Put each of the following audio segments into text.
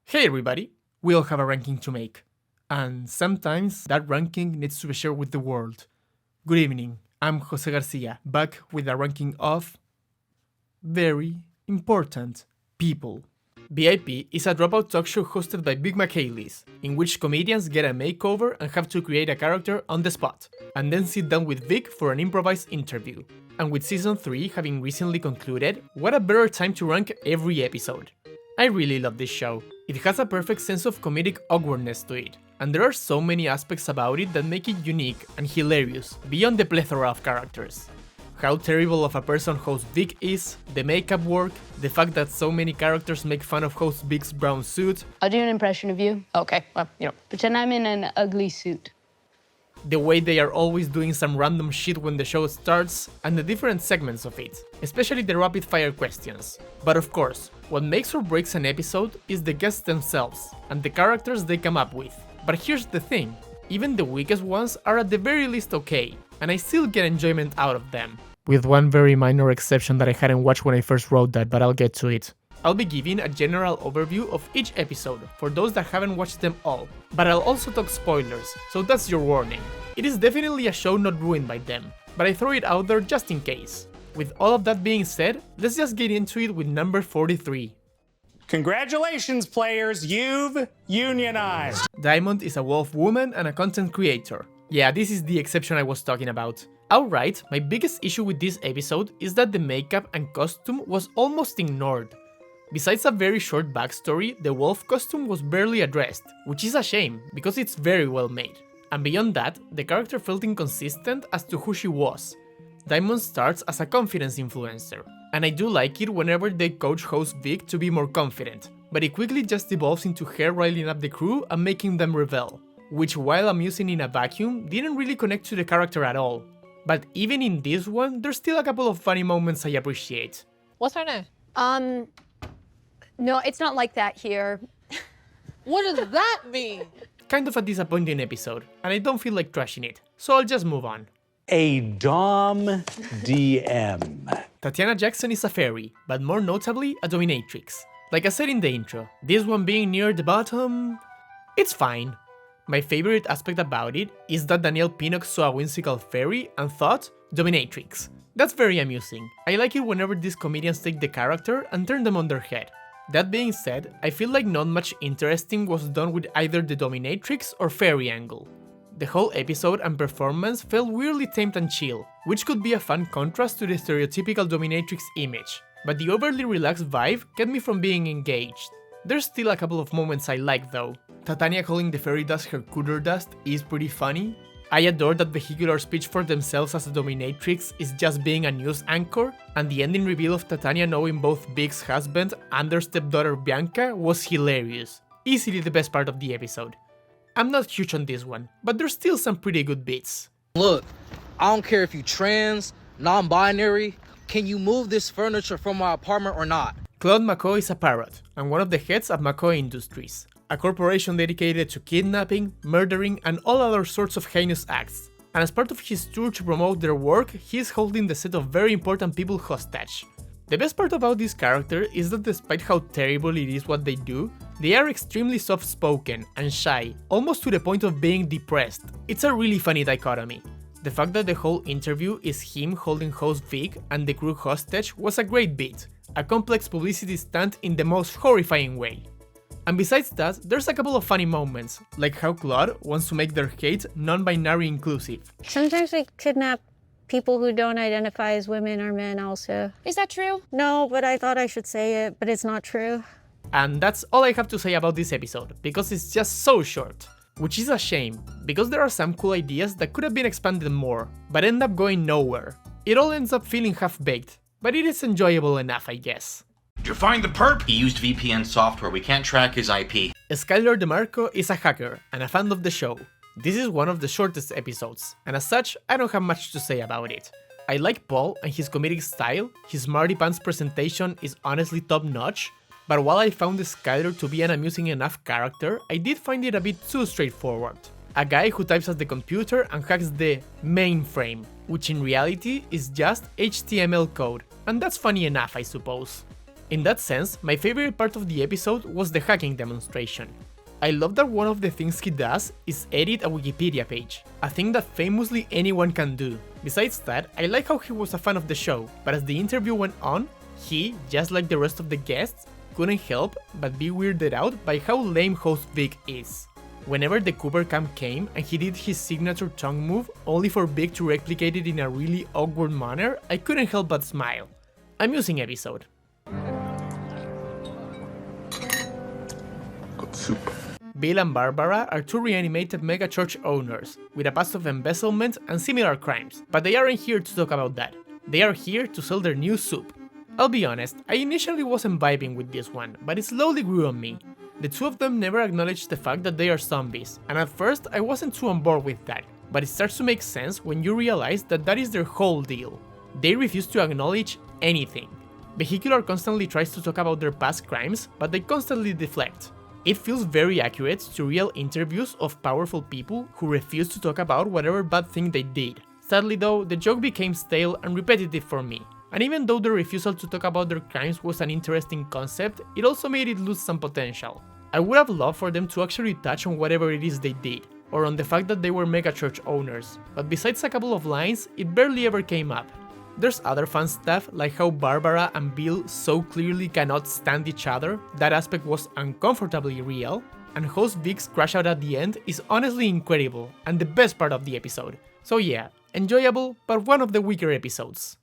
Hey everybody, we all have a ranking to make, and sometimes that ranking needs to be shared with the world. Good evening, I'm Jose Garcia, back with a ranking of very important people. VIP is a dropout talk show hosted by Vic Michaelis, in which comedians get a makeover and have to create a character on the spot, and then sit down with Vic for an improvised interview. And with season 3 having recently concluded, what a better time to rank every episode. I really love this show. It has a perfect sense of comedic awkwardness to it, and there are so many aspects about it that make it unique and hilarious, beyond the plethora of characters. How terrible of a person host Vic is, the makeup work, the fact that so many characters make fun of host Vic's brown suit. I'll do an impression of you. Okay, well, pretend I'm in an ugly suit. The way they are always doing some random shit when the show starts, and the different segments of it, especially the rapid fire questions. But of course, what makes or breaks an episode is the guests themselves, and the characters they come up with. But here's the thing, even the weakest ones are at the very least okay, and I still get enjoyment out of them. With one very minor exception that I hadn't watched when I first wrote that, but I'll get to it. I'll be giving a general overview of each episode for those that haven't watched them all, but I'll also talk spoilers, so that's your warning. It is definitely a show not ruined by them, but I throw it out there just in case. With all of that being said, let's just get into it with number 43. Congratulations, players, you've unionized. Diamond is a wolf woman and a content creator. Yeah, this is the exception I was talking about. Outright, my biggest issue with this episode is that the makeup and costume was almost ignored. Besides a very short backstory, the wolf costume was barely addressed, which is a shame, because it's very well made. And beyond that, the character felt inconsistent as to who she was. Diamond starts as a confidence influencer, and I do like it whenever they coach host Vic to be more confident, but it quickly just evolves into her riling up the crew and making them rebel, which while amusing in a vacuum, didn't really connect to the character at all. But even in this one, there's still a couple of funny moments I appreciate. What's her name? No, it's not like that here. What does that mean? Kind of a disappointing episode, and I don't feel like trashing it, so I'll just move on. A Dom DM. Tatiana Jackson is a fairy, but more notably a dominatrix. Like I said in the intro, this one being near the bottom, it's fine. My favorite aspect about it is that Danielle Pinnock saw a whimsical fairy and thought, dominatrix. That's very amusing. I like it whenever these comedians take the character and turn them on their head. That being said, I feel like not much interesting was done with either the dominatrix or fairy angle. The whole episode and performance felt weirdly tamed and chill, which could be a fun contrast to the stereotypical dominatrix image, but the overly relaxed vibe kept me from being engaged. There's still a couple of moments I like though. Titania calling the fairy dust her cooter dust is pretty funny. I adore that Vehicular speech for themselves as a dominatrix is just being a news anchor, and the ending reveal of Titania knowing both Vic's husband and their stepdaughter Bianca was hilarious. Easily the best part of the episode. I'm not huge on this one, but there's still some pretty good bits. Look, I don't care if you trans, non-binary, can you move this furniture from my apartment or not? Claude McCoy is a parrot, and one of the heads of McCoy Industries, a corporation dedicated to kidnapping, murdering, and all other sorts of heinous acts. And as part of his tour to promote their work, he is holding the set of very important people hostage. The best part about this character is that despite how terrible it is what they do, they are extremely soft-spoken and shy, almost to the point of being depressed. It's a really funny dichotomy. The fact that the whole interview is him holding host Vic and the crew hostage was a great bit, a complex publicity stunt in the most horrifying way. And besides that, there's a couple of funny moments, like how Claude wants to make their hate non-binary inclusive. Sometimes we kidnap people who don't identify as women or men also. Is that true? No, but I thought I should say it, but it's not true. And that's all I have to say about this episode, because it's just so short. Which is a shame, because there are some cool ideas that could have been expanded more, but end up going nowhere. It all ends up feeling half-baked, but it is enjoyable enough, I guess. Did you find the perp? He used VPN software. We can't track his IP. Skylar DeMarco is a hacker and a fan of the show. This is one of the shortest episodes, and as such, I don't have much to say about it. I like Paul and his comedic style, his smarty pants presentation is honestly top-notch, but while I found Skylar to be an amusing enough character, I did find it a bit too straightforward. A guy who types at the computer and hacks the mainframe, which in reality is just HTML code, and that's funny enough, I suppose. In that sense, my favorite part of the episode was the hacking demonstration. I love that one of the things he does is edit a Wikipedia page, a thing that famously anyone can do. Besides that, I like how he was a fan of the show, but as the interview went on, he, just like the rest of the guests, couldn't help but be weirded out by how lame host Vic is. Whenever the Cooper cam came and he did his signature tongue move only for Vic to replicate it in a really awkward manner, I couldn't help but smile. Amusing episode. Bill and Barbara are two reanimated megachurch owners, with a past of embezzlement and similar crimes, but they aren't here to talk about that. They are here to sell their new soup. I'll be honest, I initially wasn't vibing with this one, but it slowly grew on me. The two of them never acknowledged the fact that they are zombies, and at first I wasn't too on board with that, but it starts to make sense when you realize that that is their whole deal. They refuse to acknowledge anything. Vehicular constantly tries to talk about their past crimes, but they constantly deflect. It feels very accurate to real interviews of powerful people who refuse to talk about whatever bad thing they did. Sadly though, the joke became stale and repetitive for me. And even though the refusal to talk about their crimes was an interesting concept, it also made it lose some potential. I would have loved for them to actually touch on whatever it is they did, or on the fact that they were megachurch owners, but besides a couple of lines, it barely ever came up. There's other fun stuff, like how Barbara and Bill so clearly cannot stand each other, that aspect was uncomfortably real, and host Vic's crash out at the end is honestly incredible, and the best part of the episode. So yeah, enjoyable, but one of the weaker episodes.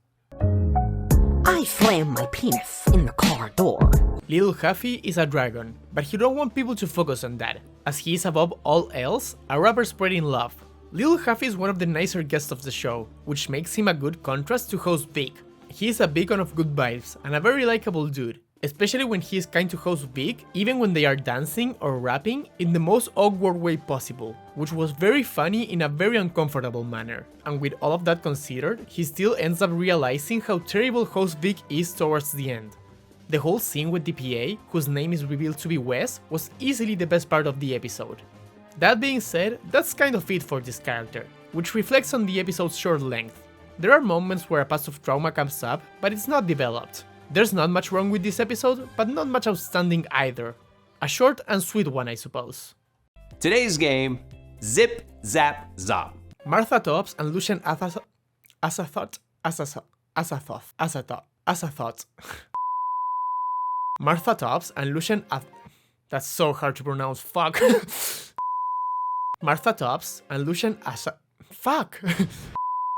I slammed my penis in the car door. Little Huffy is a dragon, but he don't want people to focus on that, as he is above all else, a rapper spreading love. Little Huffy is one of the nicer guests of the show, which makes him a good contrast to host Vic. He is a beacon of good vibes, and a very likable dude, especially when he is kind to host Vic, even when they are dancing or rapping in the most awkward way possible, which was very funny in a very uncomfortable manner. And with all of that considered, he still ends up realizing how terrible host Vic is towards the end. The whole scene with the PA, whose name is revealed to be Wes, was easily the best part of the episode. That being said, that's kind of it for this character, which reflects on the episode's short length. There are moments where a past of trauma comes up, but it's not developed. There's not much wrong with this episode, but not much outstanding either. A short and sweet one, I suppose. Today's game, Zip, Zap, Zop. Martha Tops and Lucian Martha Tops and Lucian That's so hard to pronounce, fuck. Martha Tops and Lucian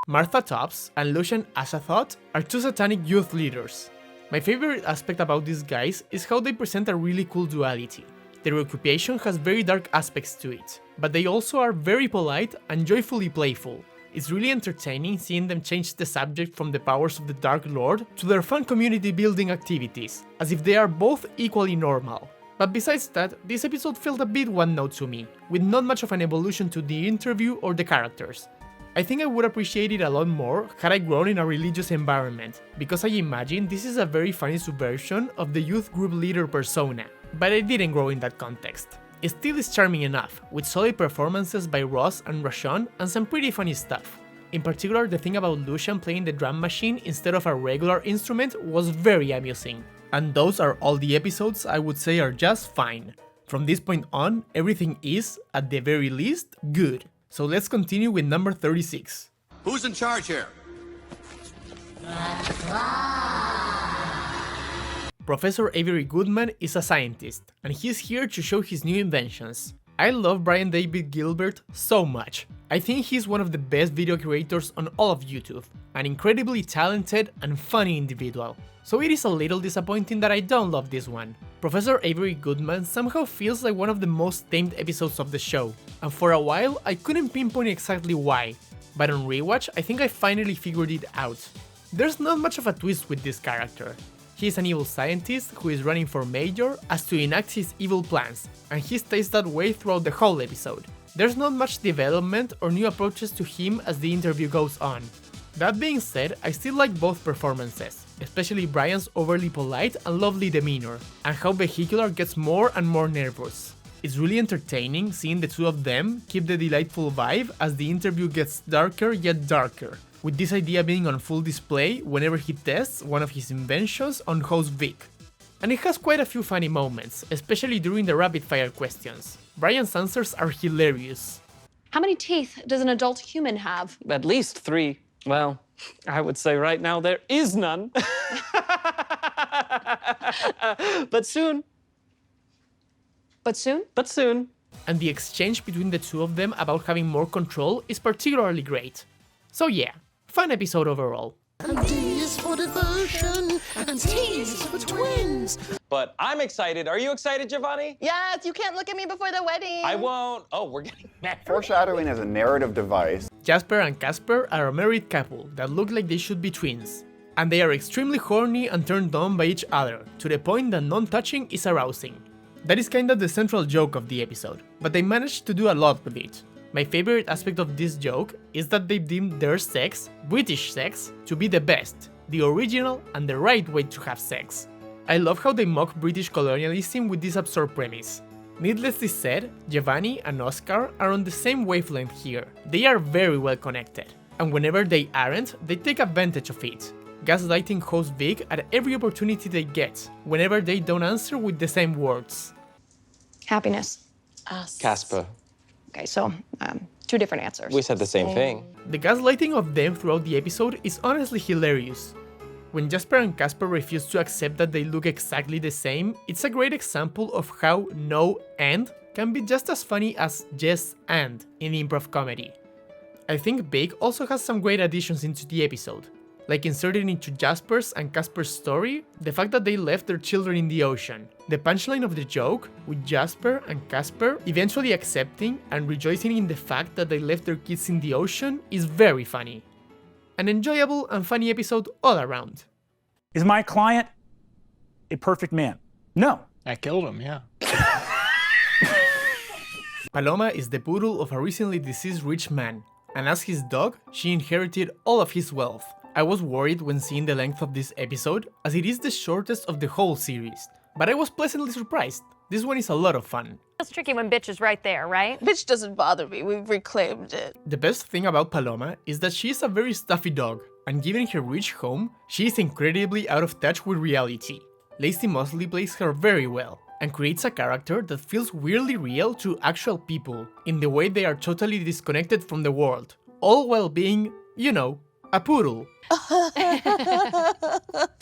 Martha Tops and Lucian Azathoth are two satanic youth leaders. My favorite aspect about these guys is how they present a really cool duality. Their occupation has very dark aspects to it, but they also are very polite and joyfully playful. It's really entertaining seeing them change the subject from the powers of the Dark Lord to their fun community building activities, as if they are both equally normal. But besides that, this episode felt a bit one-note to me, with not much of an evolution to the interview or the characters. I think I would appreciate it a lot more had I grown in a religious environment, because I imagine this is a very funny subversion of the youth group leader persona, but I didn't grow in that context. It still is charming enough, with solid performances by Ross and Rashawn and some pretty funny stuff. In particular, the thing about Lucian playing the drum machine instead of a regular instrument was very amusing. And those are all the episodes I would say are just fine. From this point on, everything is, at the very least, good. So let's continue with number 36. Who's in charge here? Professor Avery Goodman is a scientist, and he's here to show his new inventions. I love Brian David Gilbert so much. I think he's one of the best video creators on all of YouTube, an incredibly talented and funny individual. So it is a little disappointing that I don't love this one. Professor Avery Goodman somehow feels like one of the most tamed episodes of the show, and for a while I couldn't pinpoint exactly why, but on rewatch I think I finally figured it out. There's not much of a twist with this character. He is an evil scientist who is running for mayor as to enact his evil plans, and he stays that way throughout the whole episode. There's not much development or new approaches to him as the interview goes on. That being said, I still like both performances, especially Brian's overly polite and lovely demeanor, and how Vehicular gets more and more nervous. It's really entertaining seeing the two of them keep the delightful vibe as the interview gets darker yet darker, with this idea being on full display whenever he tests one of his inventions on host Vic. And it has quite a few funny moments, especially during the rapid-fire questions. Brian's answers are hilarious. How many teeth does an adult human have? At least 3. Well, I would say right now there is none. But soon. But soon? But soon. And the exchange between the two of them about having more control is particularly great. So yeah, fun episode overall. D is for devotion, and T is for twins. But I'm excited. Are you excited, Giovanni? Yes, you can't look at me before the wedding. I won't. Oh, we're getting married. Foreshadowing is a narrative device. Jasper and Casper are a married couple that look like they should be twins. And they are extremely horny and turned on by each other, to the point that non-touching is arousing. That is kinda the central joke of the episode, but they managed to do a lot with it. My favorite aspect of this joke is that they deemed their sex, British sex, to be the best, the original and the right way to have sex. I love how they mock British colonialism with this absurd premise. Needlessly said, Giovanni and Oscar are on the same wavelength here. They are very well connected, and whenever they aren't, they take advantage of it, gaslighting host Vic at every opportunity they get, whenever they don't answer with the same words. Happiness. Us. Casper. Okay, so, 2 different answers. We said the same thing. The gaslighting of them throughout the episode is honestly hilarious. When Jasper and Casper refuse to accept that they look exactly the same, it's a great example of how no and can be just as funny as yes and in improv comedy. I think Vic also has some great additions into the episode, like inserting into Jasper's and Casper's story the fact that they left their children in the ocean. The punchline of the joke, with Jasper and Casper eventually accepting and rejoicing in the fact that they left their kids in the ocean, is very funny. An enjoyable and funny episode all around. Is my client a perfect man? No. I killed him, yeah. Paloma is the poodle of a recently deceased rich man, and as his dog, she inherited all of his wealth. I was worried when seeing the length of this episode, as it is the shortest of the whole series, but I was pleasantly surprised. This one is a lot of fun. It's tricky when bitch is right there, right? Bitch doesn't bother me. We've reclaimed it. The best thing about Paloma is that she is a very stuffy dog, and given her rich home, she is incredibly out of touch with reality. Lacey Mosley plays her very well, and creates a character that feels weirdly real to actual people, in the way they are totally disconnected from the world, all while being, you know, a poodle.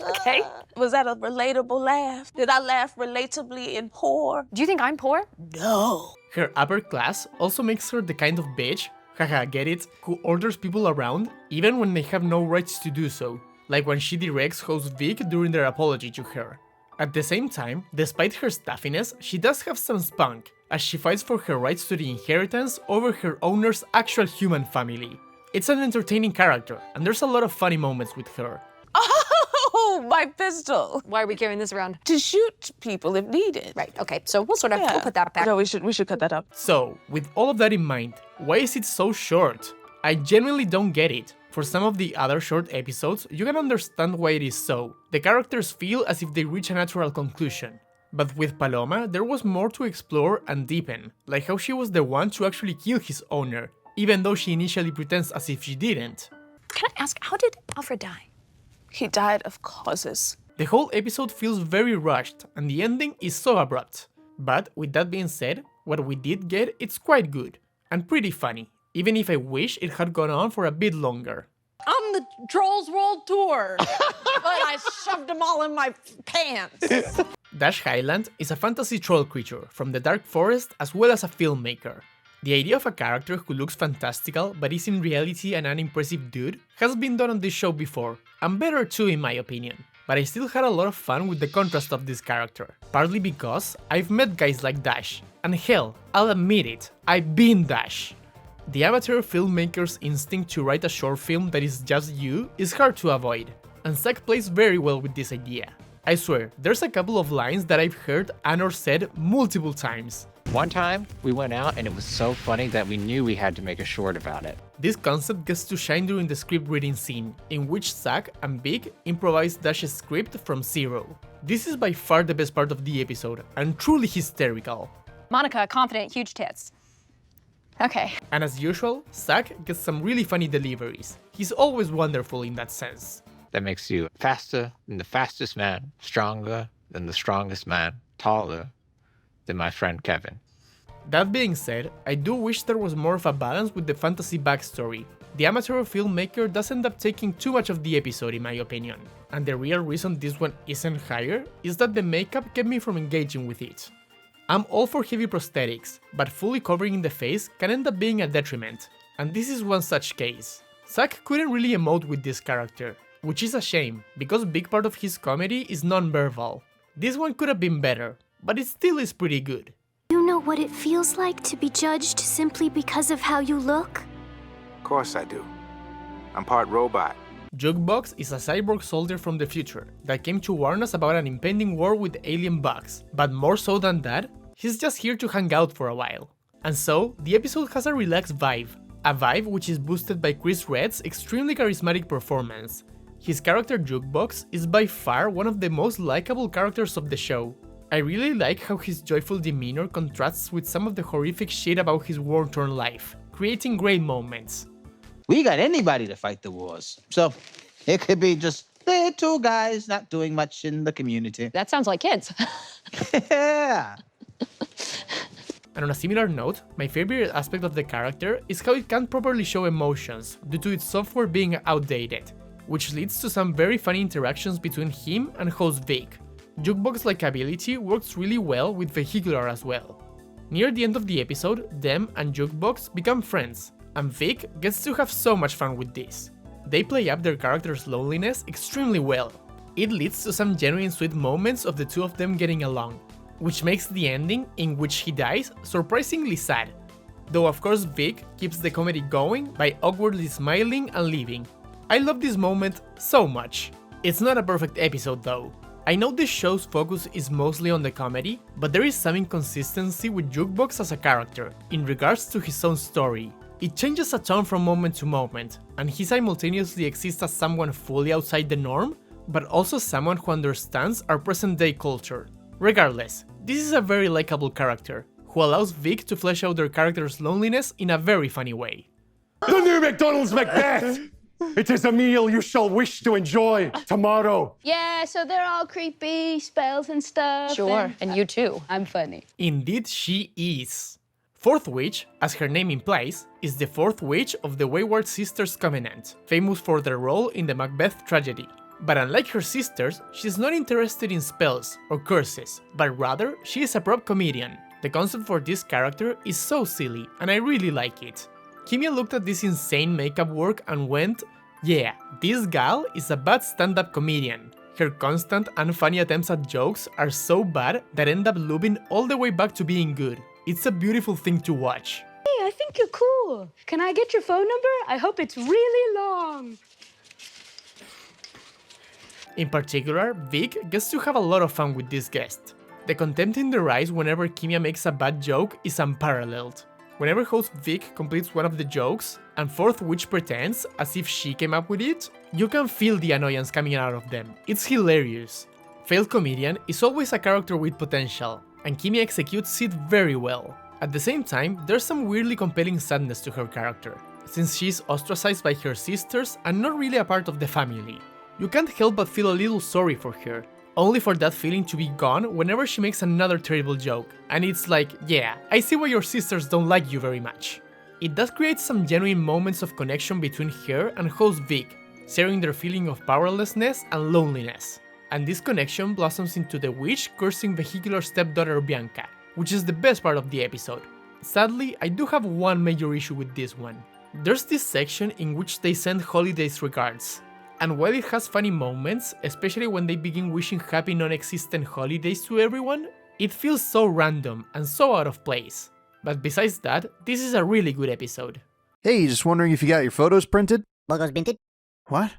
Okay. Was that a relatable laugh? Did I laugh relatably and poor? Do you think I'm poor? No. Her upper class also makes her the kind of bitch, haha get it, who orders people around even when they have no rights to do so, like when she directs host Vic during their apology to her. At the same time, despite her stuffiness, she does have some spunk, as she fights for her rights to the inheritance over her owner's actual human family. It's an entertaining character, and there's a lot of funny moments with her. Oh, my pistol. Why are we carrying this around? To shoot people if needed. Right, okay, so we'll we'll put that back. No, we should cut that up. So, with all of that in mind, why is it so short? I genuinely don't get it. For some of the other short episodes, you can understand why it is so. The characters feel as if they reach a natural conclusion. But with Paloma, there was more to explore and deepen, like how she was the one to actually kill his owner, even though she initially pretends as if she didn't. Can I ask, how did Alfred die? He died of causes. The whole episode feels very rushed, and the ending is so abrupt. But with that being said, what we did get, it's quite good, and pretty funny, even if I wish it had gone on for a bit longer. On the Trolls World Tour, but I shoved them all in my pants. Dash Highland is a fantasy troll creature from the Dark Forest as well as a filmmaker. The idea of a character who looks fantastical but is in reality an unimpressive dude has been done on this show before, and better too in my opinion. But I still had a lot of fun with the contrast of this character, partly because I've met guys like Dash, and hell, I'll admit it, I've been Dash. The amateur filmmaker's instinct to write a short film that is just you is hard to avoid, and Zack plays very well with this idea. I swear, there's a couple of lines that I've heard Anor said multiple times. One time, we went out and it was so funny that we knew we had to make a short about it. This concept gets to shine during the script reading scene, in which Zack and Vic improvise Dash's script from zero. This is by far the best part of the episode, and truly hysterical. Monica, confident, huge tits. Okay. And as usual, Zack gets some really funny deliveries. He's always wonderful in that sense. That makes you faster than the fastest man, stronger than the strongest man, taller than my friend Kevin. That being said, I do wish there was more of a balance with the fantasy backstory. The amateur filmmaker does end up taking too much of the episode in my opinion, and the real reason this one isn't higher is that the makeup kept me from engaging with it. I'm all for heavy prosthetics, but fully covering the face can end up being a detriment, and this is one such case. Zack couldn't really emote with this character, which is a shame, because a big part of his comedy is non-verbal. This one could have been better, but it still is pretty good. You know what it feels like to be judged simply because of how you look? Of course I do. I'm part robot. Jukebox is a cyborg soldier from the future that came to warn us about an impending war with alien bugs, but more so than that, he's just here to hang out for a while. And so, the episode has a relaxed vibe, a vibe which is boosted by Chris Redd's extremely charismatic performance. His character Jukebox is by far one of the most likable characters of the show. I really like how his joyful demeanor contrasts with some of the horrific shit about his war-torn life, creating great moments. We got anybody to fight the wars, so it could be just two guys not doing much in the community. That sounds like kids. Yeah. And on a similar note, my favorite aspect of the character is how it can't properly show emotions due to its software being outdated, which leads to some very funny interactions between him and host Vic. Jukebox likability works really well with Vehicular as well. Near the end of the episode, them and Jukebox become friends, and Vic gets to have so much fun with this. They play up their character's loneliness extremely well. It leads to some genuine sweet moments of the two of them getting along, which makes the ending, in which he dies, surprisingly sad. Though of course Vic keeps the comedy going by awkwardly smiling and leaving. I love this moment so much. It's not a perfect episode though. I know this show's focus is mostly on the comedy, but there is some inconsistency with Jukebox as a character, in regards to his own story. It changes a ton from moment to moment, and he simultaneously exists as someone fully outside the norm, but also someone who understands our present-day culture. Regardless, this is a very likable character, who allows Vic to flesh out their character's loneliness in a very funny way. The new McDonald's Macbeth! It is a meal you shall wish to enjoy tomorrow. Yeah, so they're all creepy, spells and stuff. Sure, and you too. I'm funny. Indeed she is. Fourth Witch, as her name implies, is the fourth witch of the Wayward Sisters Covenant, famous for their role in the Macbeth tragedy. But unlike her sisters, she's not interested in spells or curses, but rather she is a prop comedian. The concept for this character is so silly, and I really like it. Kimia looked at this insane makeup work and went, yeah, this gal is a bad stand-up comedian. Her constant and funny attempts at jokes are so bad that end up looping all the way back to being good. It's a beautiful thing to watch. Hey, I think you're cool. Can I get your phone number? I hope it's really long. In particular, Vic gets to have a lot of fun with this guest. The contempt in their eyes whenever Kimia makes a bad joke is unparalleled. Whenever host Vic completes one of the jokes, and Fourth Witch pretends as if she came up with it, you can feel the annoyance coming out of them. It's hilarious. Failed comedian is always a character with potential, and Kimia executes it very well. At the same time, there's some weirdly compelling sadness to her character, since she's ostracized by her sisters and not really a part of the family. You can't help but feel a little sorry for her, only for that feeling to be gone whenever she makes another terrible joke, and it's like, yeah, I see why your sisters don't like you very much. It does create some genuine moments of connection between her and host Vic, sharing their feeling of powerlessness and loneliness. And this connection blossoms into the witch cursing Vehicular stepdaughter Bianca, which is the best part of the episode. Sadly, I do have one major issue with this one. There's this section in which they send holidays regards. And while it has funny moments, especially when they begin wishing happy non-existent holidays to everyone, it feels so random and so out of place. But besides that, this is a really good episode. Hey, just wondering if you got your photos printed? Logos printed? What?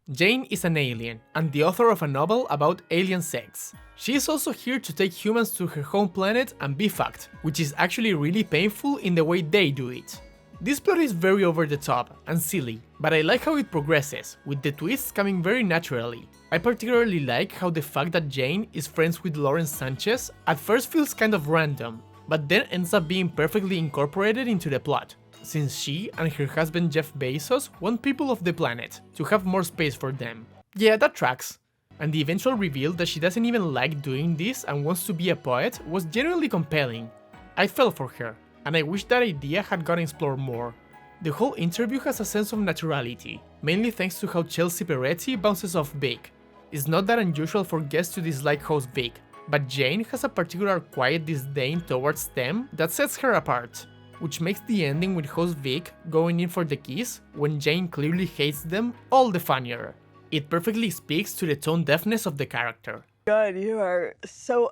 Jane is an alien, and the author of a novel about alien sex. She is also here to take humans to her home planet and be fucked, which is actually really painful in the way they do it. This plot is very over the top and silly, but I like how it progresses, with the twists coming very naturally. I particularly like how the fact that Jane is friends with Lawrence Sanchez at first feels kind of random, but then ends up being perfectly incorporated into the plot, since she and her husband Jeff Bezos want people of the planet to have more space for them. Yeah, that tracks. and the eventual reveal that she doesn't even like doing this and wants to be a poet was genuinely compelling. I fell for her, and I wish that idea had gotten explored more. The whole interview has a sense of naturality, mainly thanks to how Chelsea Peretti bounces off Vic. It's not that unusual for guests to dislike host Vic, but Jane has a particular quiet disdain towards them that sets her apart, which makes the ending with host Vic going in for the kiss when Jane clearly hates them all the funnier. It perfectly speaks to the tone deafness of the character. God, you are so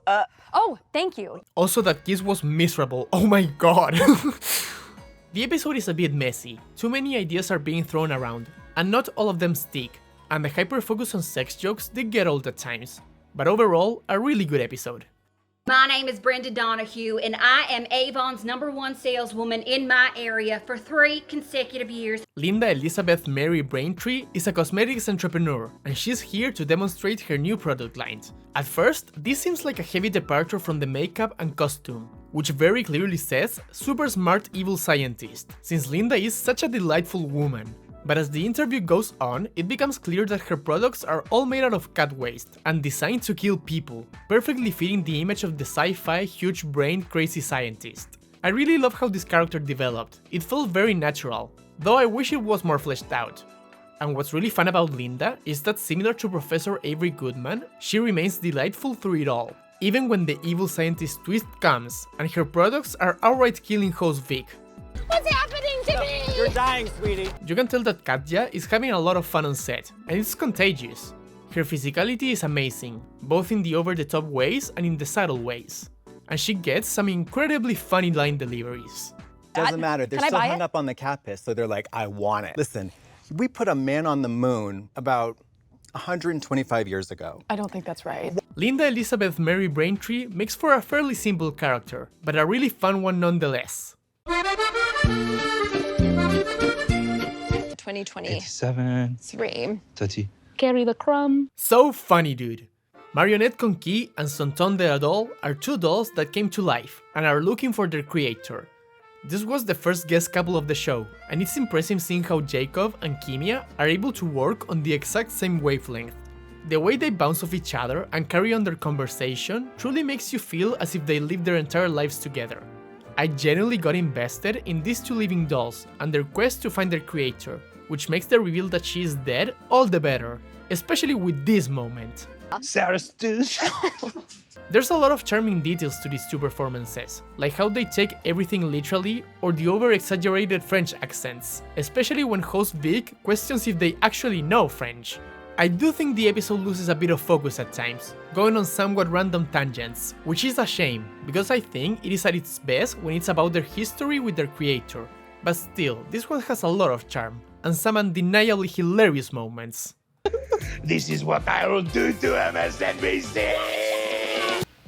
Oh, thank you. Also, that kiss was miserable, oh my god. The episode is a bit messy, too many ideas are being thrown around, and not all of them stick, and the hyper-focus on sex jokes they get old at times. But overall, a really good episode. My name is Brenda Donahue, and I am Avon's #1 saleswoman in my area for 3 consecutive years. Linda Elizabeth Mary Braintree is a cosmetics entrepreneur, and she's here to demonstrate her new product lines. At first, this seems like a heavy departure from the makeup and costume, which very clearly says super smart evil scientist, since Linda is such a delightful woman. But as the interview goes on, it becomes clear that her products are all made out of cat waste and designed to kill people, perfectly fitting the image of the sci-fi huge-brained crazy scientist. I really love how this character developed, it felt very natural, though I wish it was more fleshed out. And what's really fun about Linda is that similar to Professor Avery Goodman, she remains delightful through it all, even when the evil scientist twist comes and her products are outright killing host Vic. What's happening to me? You're dying, sweetie. You can tell that Katja is having a lot of fun on set, and it's contagious. Her physicality is amazing, both in the over-the-top ways and in the subtle ways. And she gets some incredibly funny line deliveries. Doesn't matter, they're still hung up on the cat piss, so they're like, I want it. Listen, we put a man on the moon about 125 years ago. I don't think that's right. Linda Elizabeth Mary Braintree makes for a fairly simple character, but a really fun one nonetheless. 2023. 30. Carry the crumb. So funny, dude. Marionette Conquis and Sonton de la Doll are 2 dolls that came to life and are looking for their creator. This was the first guest couple of the show, and it's impressive seeing how Jacob and Kimia are able to work on the exact same wavelength. The way they bounce off each other and carry on their conversation truly makes you feel as if they lived their entire lives together. I genuinely got invested in these 2 living dolls and their quest to find their creator, which makes the reveal that she is dead all the better, especially with this moment. There's a lot of charming details to these 2 performances, like how they take everything literally or the over-exaggerated French accents, especially when host Vic questions if they actually know French. I do think the episode loses a bit of focus at times, going on somewhat random tangents, which is a shame, because I think it is at its best when it's about their history with their creator. But still, this one has a lot of charm, and some undeniably hilarious moments. This is what I will do to MSNBC!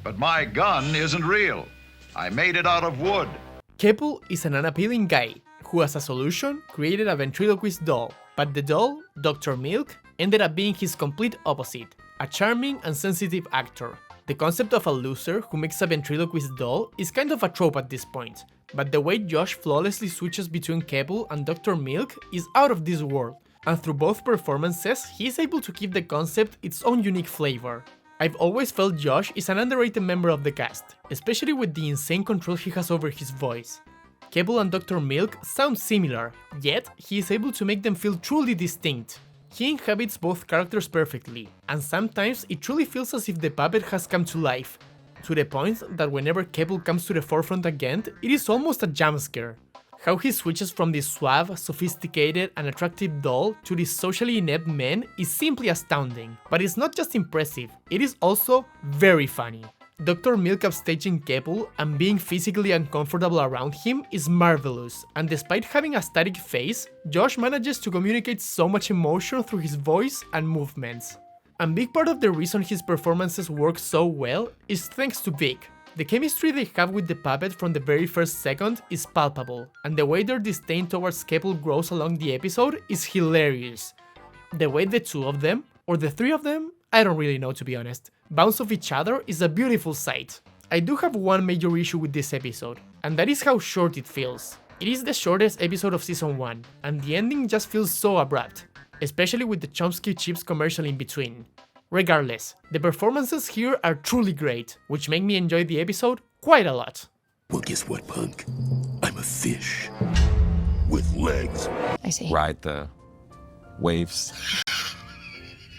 But my gun isn't real. I made it out of wood. Keppel is an unappealing guy, who as a solution created a ventriloquist doll, but the doll, Dr. Milk, ended up being his complete opposite, a charming and sensitive actor. The concept of a loser who makes a ventriloquist doll is kind of a trope at this point, but the way Josh flawlessly switches between Keppel and Dr. Milk is out of this world, and through both performances he is able to give the concept its own unique flavor. I've always felt Josh is an underrated member of the cast, especially with the insane control he has over his voice. Keppel and Dr. Milk sound similar, yet he is able to make them feel truly distinct. He inhabits both characters perfectly, and sometimes it truly feels as if the puppet has come to life, to the point that whenever Keppel comes to the forefront again, it is almost a jump scare. How he switches from this suave, sophisticated and attractive doll to this socially inept man is simply astounding, but it's not just impressive, it is also very funny. Dr. Milk upstaging Keppel and being physically uncomfortable around him is marvelous, and despite having a static face, Josh manages to communicate so much emotion through his voice and movements. A big part of the reason his performances work so well is thanks to Vic. The chemistry they have with the puppet from the very first second is palpable, and the way their disdain towards Keppel grows along the episode is hilarious. The way the 2 of them, or the 3 of them, I don't really know to be honest, bounce off each other is a beautiful sight. I do have one major issue with this episode, and that is how short it feels. It is the shortest episode of season 1, and the ending just feels so abrupt, especially with the Chomsky Chips commercial in between. Regardless, the performances here are truly great, which make me enjoy the episode quite a lot. Well, guess what, punk? I'm a fish with legs. I see. Ride the waves.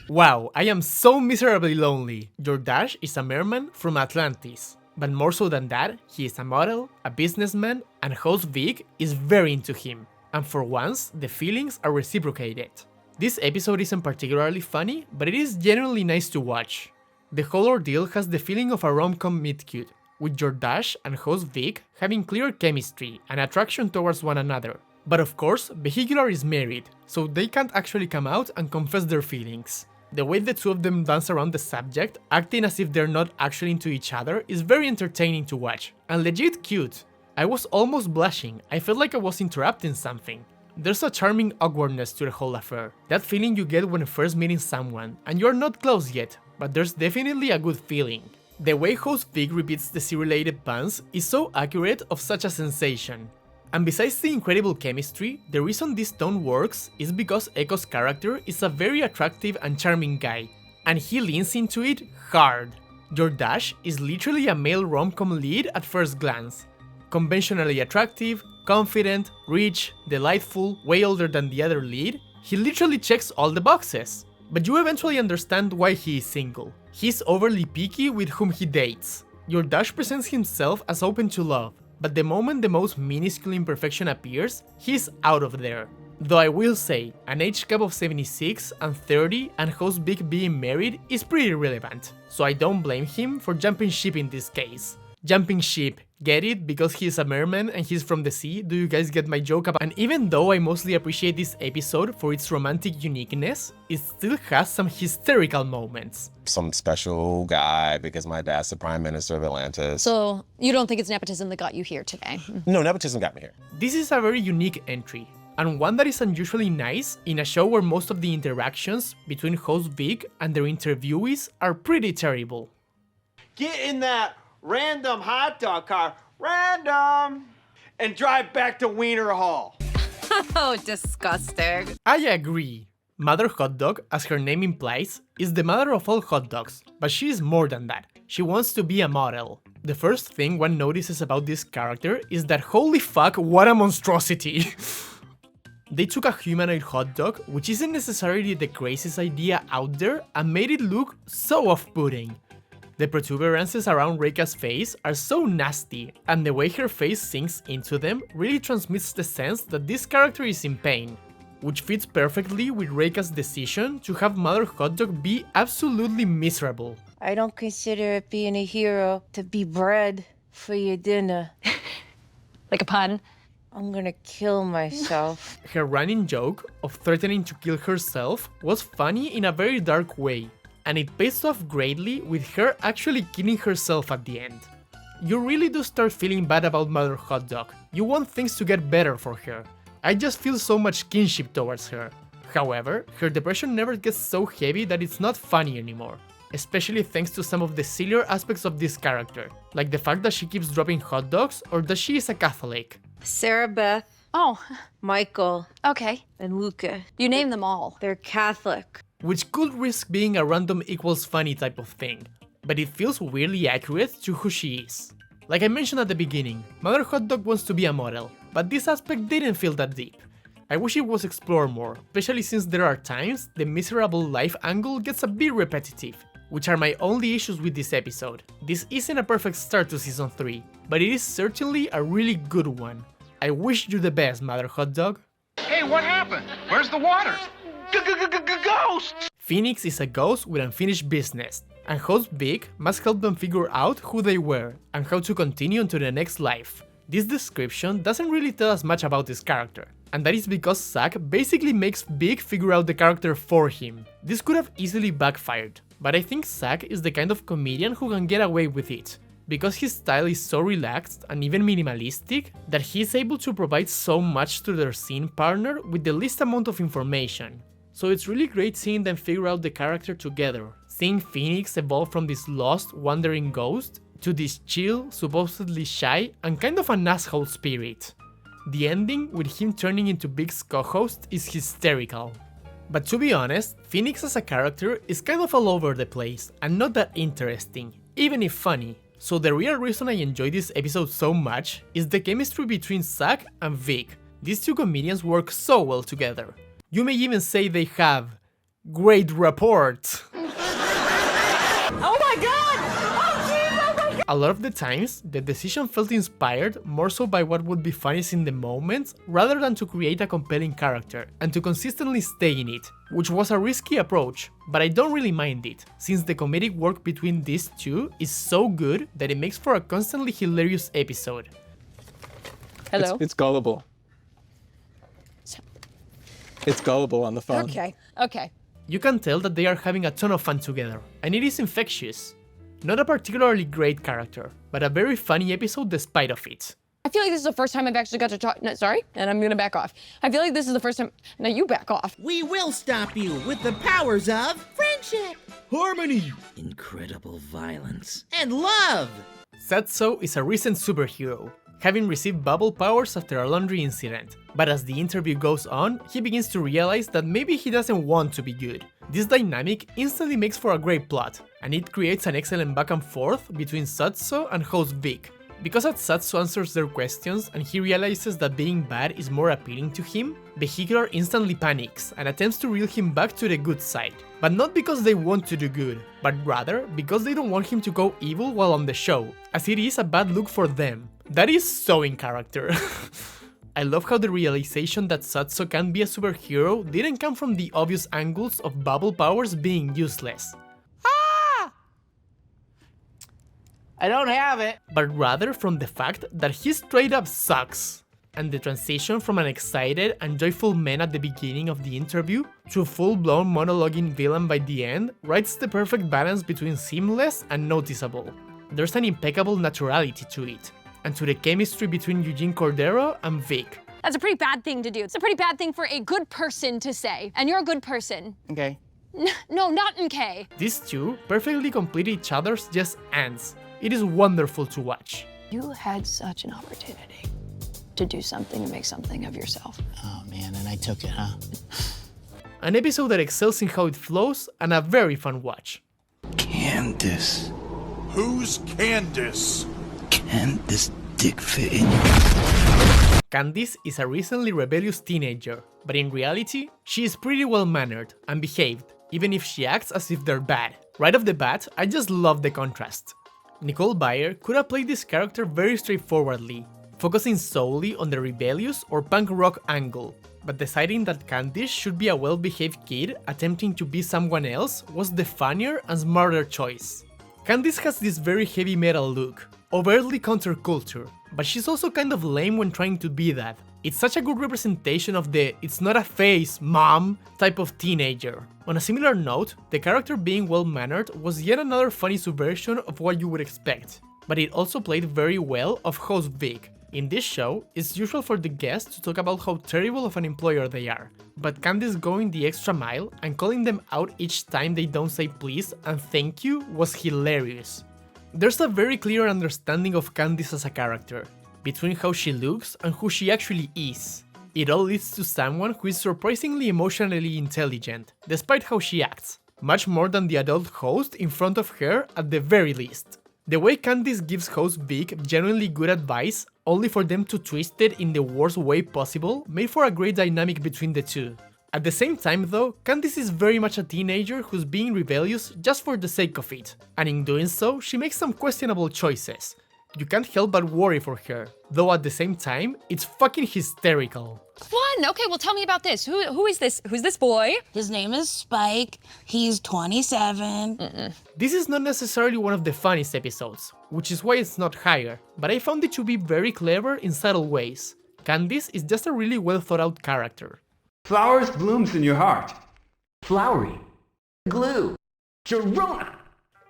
Wow, I am so miserably lonely. Jordache is a merman from Atlantis. But more so than that, he is a model, a businessman, and host Vic is very into him. And for once, the feelings are reciprocated. This episode isn't particularly funny, but it is genuinely nice to watch. The whole ordeal has the feeling of a rom-com meet-cute, with Jordache and host Vic having clear chemistry and attraction towards one another. But of course, Vehicular is married, so they can't actually come out and confess their feelings. The way the two of them dance around the subject, acting as if they're not actually into each other, is very entertaining to watch, and legit cute. I was almost blushing, I felt like I was interrupting something. There's a charming awkwardness to the whole affair, that feeling you get when first meeting someone, and you're not close yet, but there's definitely a good feeling. The way host Vic repeats the C-related puns is so accurate of such a sensation. And besides the incredible chemistry, the reason this tone works is because Echo's character is a very attractive and charming guy, and he leans into it hard. Jordache is literally a male rom-com lead at first glance. Conventionally attractive, confident, rich, delightful, way older than the other lead, he literally checks all the boxes. But you eventually understand why he is single. He's overly picky with whom he dates. Jordache presents himself as open to love, but the moment the most minuscule imperfection appears, he's out of there. Though I will say, an age gap of 76 and 30 and host Vic being married is pretty relevant, so I don't blame him for jumping ship in this case. Jumping ship, get it? Because he's a merman and he's from the sea? Do you guys get my joke? And even though I mostly appreciate this episode for its romantic uniqueness, it still has some hysterical moments. Some special guy because my dad's the Prime Minister of Atlantis. So, you don't think it's nepotism that got you here today? No, nepotism got me here. This is a very unique entry, and one that is unusually nice in a show where most of the interactions between host Vic and their interviewees are pretty terrible. Get in that random hot dog car, random, and drive back to Wiener Hall. Oh, disgusting. I agree. Mother Hot Dog, as her name implies, is the mother of all hot dogs, but she is more than that. She wants to be a model. The first thing one notices about this character is that holy fuck, what a monstrosity! They took a humanoid hot dog, which isn't necessarily the craziest idea out there, and made it look so off-putting. The protuberances around Reika's face are so nasty, and the way her face sinks into them really transmits the sense that this character is in pain, which fits perfectly with Reika's decision to have Mother Hot Dog be absolutely miserable. I don't consider it being a hero to be bread for your dinner. Like a pun? I'm gonna kill myself. Her running joke of threatening to kill herself was funny in a very dark way, and it pays off greatly with her actually killing herself at the end. You really do start feeling bad about Mother Hot Dog. You want things to get better for her. I just feel so much kinship towards her. However, her depression never gets so heavy that it's not funny anymore, especially thanks to some of the sillier aspects of this character, like the fact that she keeps dropping hot dogs or that she is a Catholic. Sarah Beth. Oh. Michael. Okay. And Luca. You name them all. They're Catholic. Which could risk being a random equals funny type of thing, but it feels weirdly accurate to who she is. Like I mentioned at the beginning, Mother Hot Dog wants to be a model, but this aspect didn't feel that deep. I wish it was explored more, especially since there are times the miserable life angle gets a bit repetitive, which are my only issues with this episode. This isn't a perfect start to season 3, but it is certainly a really good one. I wish you the best, Mother Hot Dog. Hey, what happened? Where's the water? Ghost! Phoenix is a ghost with unfinished business, and host Vic must help them figure out who they were and how to continue into the next life. This description doesn't really tell us much about this character, and that is because Zack basically makes Vic figure out the character for him. This could have easily backfired, but I think Zack is the kind of comedian who can get away with it, because his style is so relaxed and even minimalistic that he is able to provide so much to their scene partner with the least amount of information. So it's really great seeing them figure out the character together, seeing Phoenix evolve from this lost, wandering ghost to this chill, supposedly shy, and kind of an asshole spirit. The ending, with him turning into Vic's co-host, is hysterical. But to be honest, Phoenix as a character is kind of all over the place and not that interesting, even if funny. So the real reason I enjoy this episode so much is the chemistry between Zach and Vic. These two comedians work so well together. You may even say they have great rapport. Oh my god! Oh jeez, oh my god! A lot of the times, the decision felt inspired more so by what would be funniest in the moment rather than to create a compelling character and to consistently stay in it, which was a risky approach, but I don't really mind it, since the comedic work between these two is so good that it makes for a constantly hilarious episode. Hello? It's gullible. It's gullible on the phone. Okay. You can tell that they are having a ton of fun together, and it is infectious. Not a particularly great character, but a very funny episode despite of it. I feel like this is the first time I've actually got to talk. No, sorry, and I'm gonna back off. I feel like this is the first time. Now you back off. We will stop you with the powers of friendship, harmony, incredible violence, and love. Satso is a recent superhero, having received bubble powers after a laundry incident, but as the interview goes on, he begins to realize that maybe he doesn't want to be good. This dynamic instantly makes for a great plot, and it creates an excellent back and forth between Satso and host Vic. Because as Satsu answers their questions and he realizes that being bad is more appealing to him, Vehicular instantly panics and attempts to reel him back to the good side. But not because they want to do good, but rather because they don't want him to go evil while on the show, as it is a bad look for them. That is so in character. I love how the realization that Satsu can be a superhero didn't come from the obvious angles of bubble powers being useless. I don't have it. But rather from the fact that he straight up sucks. And the transition from an excited and joyful man at the beginning of the interview to a full-blown monologuing villain by the end writes the perfect balance between seamless and noticeable. There's an impeccable naturality to it, and to the chemistry between Eugene Cordero and Vic. That's a pretty bad thing to do. It's a pretty bad thing for a good person to say, and you're a good person. Okay. No, not e.n.c. These two perfectly complete each other's just ends. It is wonderful to watch. You had such an opportunity to do something and make something of yourself. Oh man, and I took it, huh? An episode that excels in how it flows and a very fun watch. Candace. Who's Candace? Can this dick fit in you? Candice is a recently rebellious teenager, but in reality, she is pretty well-mannered and behaved, even if she acts as if they're bad. Right off the bat, I just love the contrast. Nicole Byer could have played this character very straightforwardly, focusing solely on the rebellious or punk rock angle, but deciding that Candice should be a well-behaved kid attempting to be someone else was the funnier and smarter choice. Candice has this very heavy metal look, overtly counterculture, but she's also kind of lame when trying to be that. It's such a good representation of the "it's not a phase, mom" type of teenager. On a similar note, the character being well-mannered was yet another funny subversion of what you would expect, but it also played very well of host Vic. In this show, it's usual for the guests to talk about how terrible of an employer they are, but Candice going the extra mile and calling them out each time they don't say please and thank you was hilarious. There's a very clear understanding of Candice as a character, between how she looks and who she actually is. It all leads to someone who is surprisingly emotionally intelligent, despite how she acts, much more than the adult host in front of her at the very least. The way Candice gives host Vic genuinely good advice, only for them to twist it in the worst way possible, made for a great dynamic between the two. At the same time though, Candice is very much a teenager who's being rebellious just for the sake of it, and in doing so, she makes some questionable choices. You can't help but worry for her, though at the same time, it's fucking hysterical. Fun! Okay, well tell me about this. Who is this? Who's this boy? His name is Spike. He's 27. This is not necessarily one of the funniest episodes, which is why it's not higher, but I found it to be very clever in subtle ways. Candice is just a really well thought out character. Flowers blooms in your heart. Flowery. Glue. Sharona.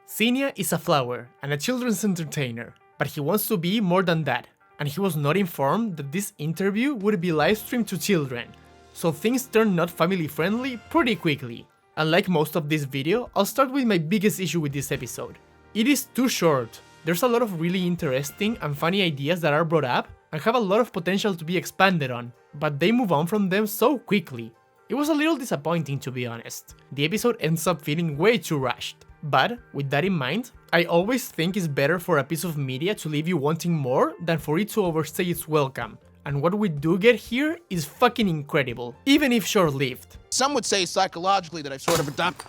Xenia is a flower and a children's entertainer, but he wants to be more than that, and he was not informed that this interview would be live streamed to children, so things turned not family friendly pretty quickly. Unlike most of this video, I'll start with my biggest issue with this episode. It is too short. There's a lot of really interesting and funny ideas that are brought up and have a lot of potential to be expanded on, but they move on from them so quickly. It was a little disappointing, to be honest. The episode ends up feeling way too rushed. But, with that in mind, I always think it's better for a piece of media to leave you wanting more than for it to overstay its welcome. And what we do get here is fucking incredible, even if short-lived. Some would say psychologically that I've sort of adopted.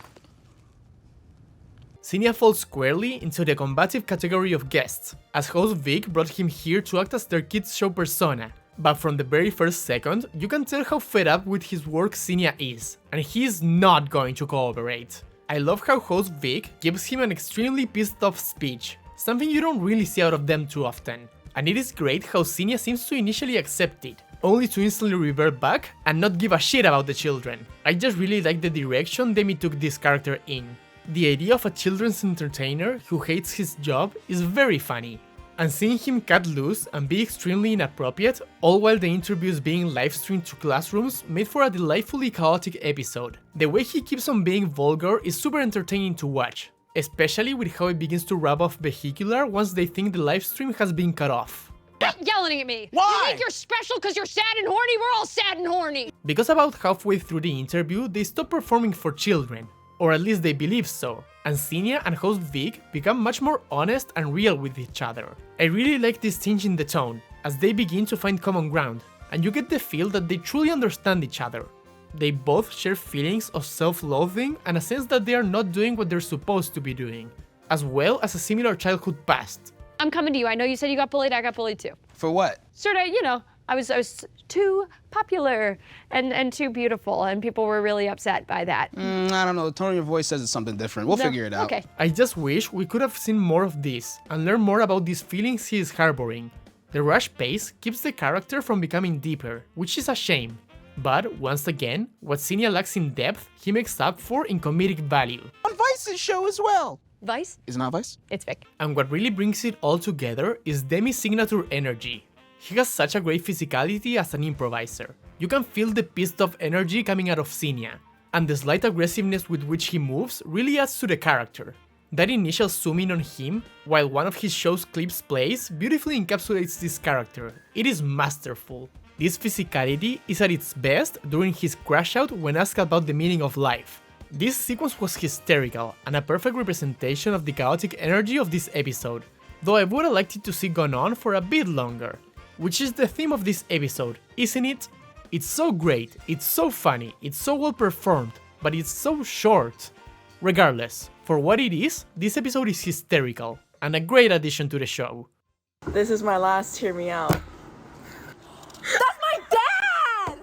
Xenia falls squarely into the combative category of guests, as host Vic brought him here to act as their kids' show persona. But from the very first second, you can tell how fed up with his work Xenia is, and he is not going to cooperate. I love how host Vic gives him an extremely pissed off speech, something you don't really see out of them too often. And it is great how Xenia seems to initially accept it, only to instantly revert back and not give a shit about the children. I just really like the direction Demi took this character in. The idea of a children's entertainer who hates his job is very funny. And seeing him cut loose and be extremely inappropriate, all while the interviews being live-streamed to classrooms, made for a delightfully chaotic episode. The way he keeps on being vulgar is super entertaining to watch, especially with how it begins to rub off Vehicular once they think the livestream has been cut off. Stop yelling at me! Why? You think you're special because you're sad and horny? We're all sad and horny! Because about halfway through the interview, they stop performing for children. Or at least they believe so, and Xenia and host Vic become much more honest and real with each other. I really like this change in the tone, as they begin to find common ground, and you get the feel that they truly understand each other. They both share feelings of self-loathing and a sense that they are not doing what they're supposed to be doing, as well as a similar childhood past. I'm coming to you. I know you said you got bullied, I got bullied too. For what? Sort of, you know, I was too popular and too beautiful, and people were really upset by that. I don't know, the tone of your voice says it's something different. We'll figure it out. Okay. I just wish we could have seen more of this and learn more about these feelings he is harboring. The rush pace keeps the character from becoming deeper, which is a shame. But, once again, what Xenia lacks in depth, he makes up for in comedic value. On Vice's show as well. Vice? Is it not Vice? It's Vic. And what really brings it all together is Demi's signature energy. He has such a great physicality as an improviser. You can feel the pissed off energy coming out of Xenia, and the slight aggressiveness with which he moves really adds to the character. That initial zoom in on him, while one of his show's clips plays, beautifully encapsulates this character. It is masterful. This physicality is at its best during his crash out when asked about the meaning of life. This sequence was hysterical, and a perfect representation of the chaotic energy of this episode, though I would have liked it to see gone on for a bit longer. Which is the theme of this episode, isn't it? It's so great, it's so funny, it's so well performed, but it's so short. Regardless, for what it is, this episode is hysterical, and a great addition to the show. This is my last hear me out. That's my dad!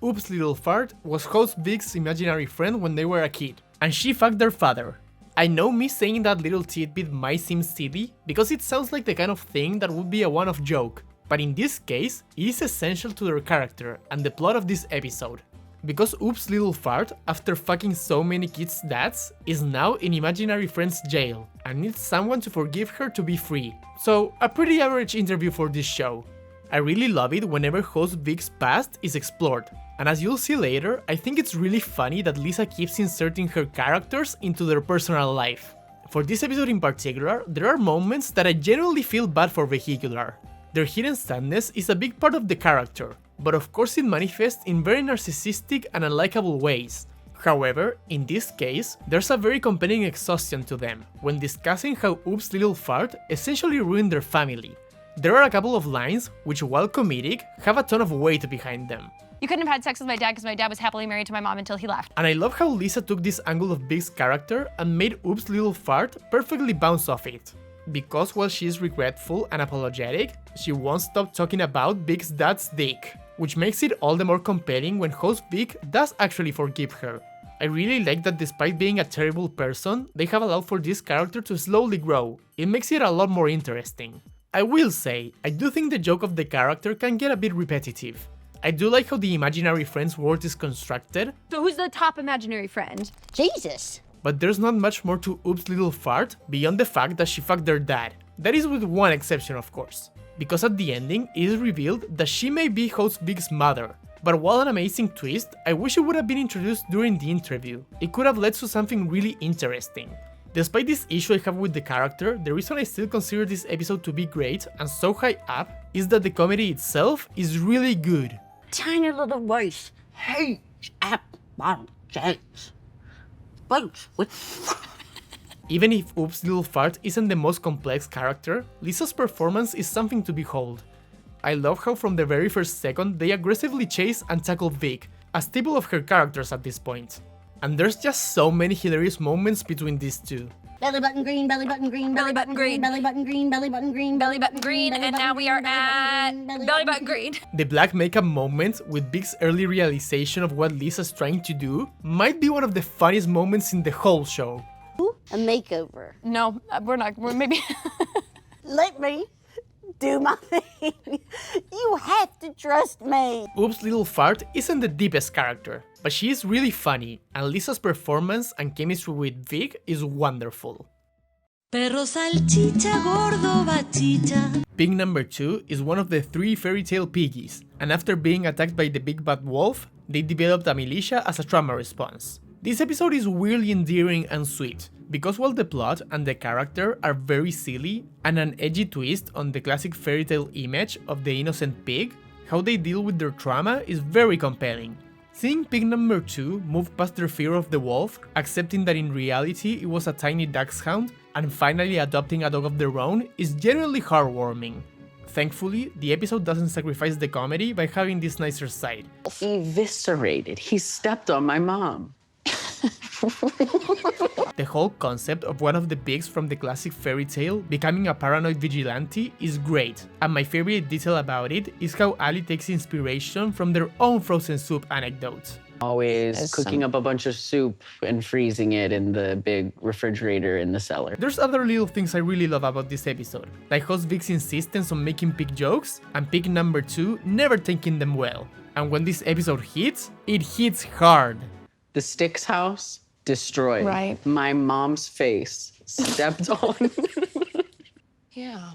Oops Little Fart was host Vic's imaginary friend when they were a kid, and she fucked their father. I know me saying that little tidbit might seem silly, because it sounds like the kind of thing that would be a one-off joke. But in this case, it is essential to their character and the plot of this episode. Because Oops Little Fart, after fucking so many kids' dads, is now in imaginary friend's jail and needs someone to forgive her to be free. So, a pretty average interview for this show. I really love it whenever host Vic's past is explored. And as you'll see later, I think it's really funny that Lisa keeps inserting her characters into their personal life. For this episode in particular, there are moments that I genuinely feel bad for Vehicular. Their hidden sadness is a big part of the character, but of course it manifests in very narcissistic and unlikable ways. However, in this case, there's a very compelling exhaustion to them, when discussing how Oops Little Fart essentially ruined their family. There are a couple of lines which, while comedic, have a ton of weight behind them. You couldn't have had sex with my dad because my dad was happily married to my mom until he left. And I love how Lisa took this angle of Vic's character and made Oops Little Fart perfectly bounce off it. Because while she is regretful and apologetic, she won't stop talking about Vic's dad's dick, which makes it all the more compelling when host Vic does actually forgive her. I really like that despite being a terrible person, they have allowed for this character to slowly grow. It makes it a lot more interesting. I will say, I do think the joke of the character can get a bit repetitive. I do like how the imaginary friend's world is constructed. So who's the top imaginary friend? Jesus. But there's not much more to Oops Little Fart beyond the fact that she fucked their dad. That is with one exception, of course. Because at the ending, it is revealed that she may be host Vic's mother. But while an amazing twist, I wish it would have been introduced during the interview. It could have led to something really interesting. Despite this issue I have with the character, the reason I still consider this episode to be great and so high up is that the comedy itself is really good. Tiny little voice. Hey, Even if Oops Little Fart isn't the most complex character, Lisa's performance is something to behold. I love how from the very first second they aggressively chase and tackle Vic, a staple of her characters at this point. And there's just so many hilarious moments between these two. Belly button green, belly button green, belly button green, belly button green, belly button green, belly button green, and now we are at belly button green. The black makeup moment with Vic's early realization of what Lisa's trying to do might be one of the funniest moments in the whole show. A makeover. No, we're not. We're maybe. Let me do my thing. You have to trust me. Oops Little Fart isn't the deepest character, but she is really funny, and Lisa's performance and chemistry with Vic is wonderful. Perro salchicha, gordo batita. Pig number 2 is one of the 3 fairy tale piggies, and after being attacked by the big bad wolf, they developed a militia as a trauma response. This episode is weirdly endearing and sweet, because while the plot and the character are very silly, and an edgy twist on the classic fairy tale image of the innocent pig, how they deal with their trauma is very compelling. Seeing pig number 2 move past their fear of the wolf, accepting that in reality it was a tiny dachshund, and finally adopting a dog of their own is genuinely heartwarming. Thankfully, the episode doesn't sacrifice the comedy by having this nicer side. Eviscerated. He stepped on my mom. The whole concept of one of the pigs from the classic fairy tale becoming a paranoid vigilante is great, and my favorite detail about it is how Ali takes inspiration from their own frozen soup anecdotes. Always cooking up a bunch of soup and freezing it in the big refrigerator in the cellar. There's other little things I really love about this episode, like host Vic's insistence on making pig jokes, and pig number 2 never taking them well. And when this episode hits, it hits hard. The Sticks house, destroyed. Right. My mom's face stepped on. Yeah.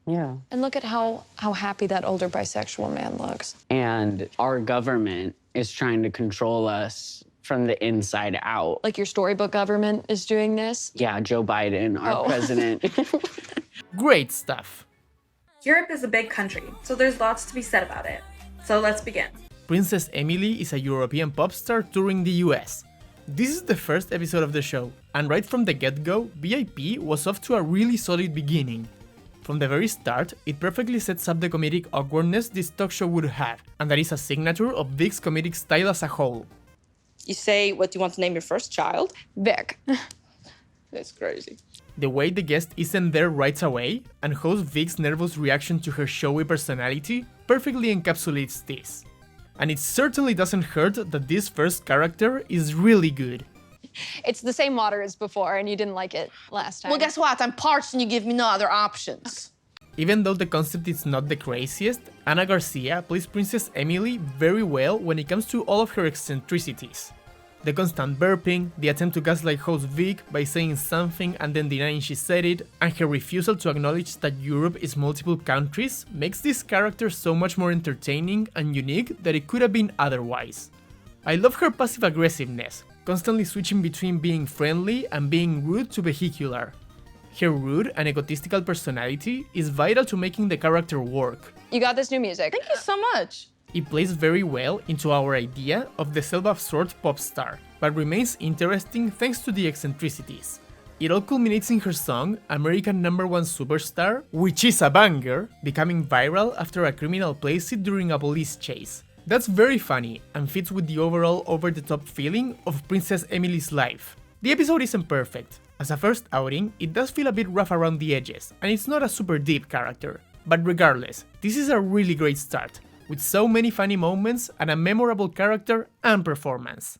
Yeah. And look at how happy that older bisexual man looks. And our government is trying to control us from the inside out. Like your storybook government is doing this? Yeah, Joe Biden, our president. Great stuff. Europe is a big country, so there's lots to be said about it. So let's begin. Princess Emily is a European pop star touring the US. This is the first episode of the show, and right from the get-go, VIP was off to a really solid beginning. From the very start, it perfectly sets up the comedic awkwardness this talk show would have, and that is a signature of Vic's comedic style as a whole. You say what you want to name your first child? Vic. That's crazy. The way the guest isn't there right away, and host Vic's nervous reaction to her showy personality, perfectly encapsulates this. And it certainly doesn't hurt that this first character is really good. It's the same water as before, and you didn't like it last time. Well, guess what? I'm parched and you give me no other options. Even though the concept is not the craziest, Ana Garcia plays Princess Emily very well when it comes to all of her eccentricities. The constant burping, the attempt to gaslight host Vic by saying something and then denying she said it, and her refusal to acknowledge that Europe is multiple countries makes this character so much more entertaining and unique than it could have been otherwise. I love her passive aggressiveness, constantly switching between being friendly and being rude to Vehicular. Her rude and egotistical personality is vital to making the character work. You got this new music. Thank you so much. It plays very well into our idea of the self-absorbed pop star, but remains interesting thanks to the eccentricities. It all culminates in her song, American #1 Superstar, which is a banger, becoming viral after a criminal plays it during a police chase. That's very funny, and fits with the overall over-the-top feeling of Princess Emily's life. The episode isn't perfect. As a first outing, it does feel a bit rough around the edges, and it's not a super deep character. But regardless, this is a really great start, with so many funny moments and a memorable character and performance.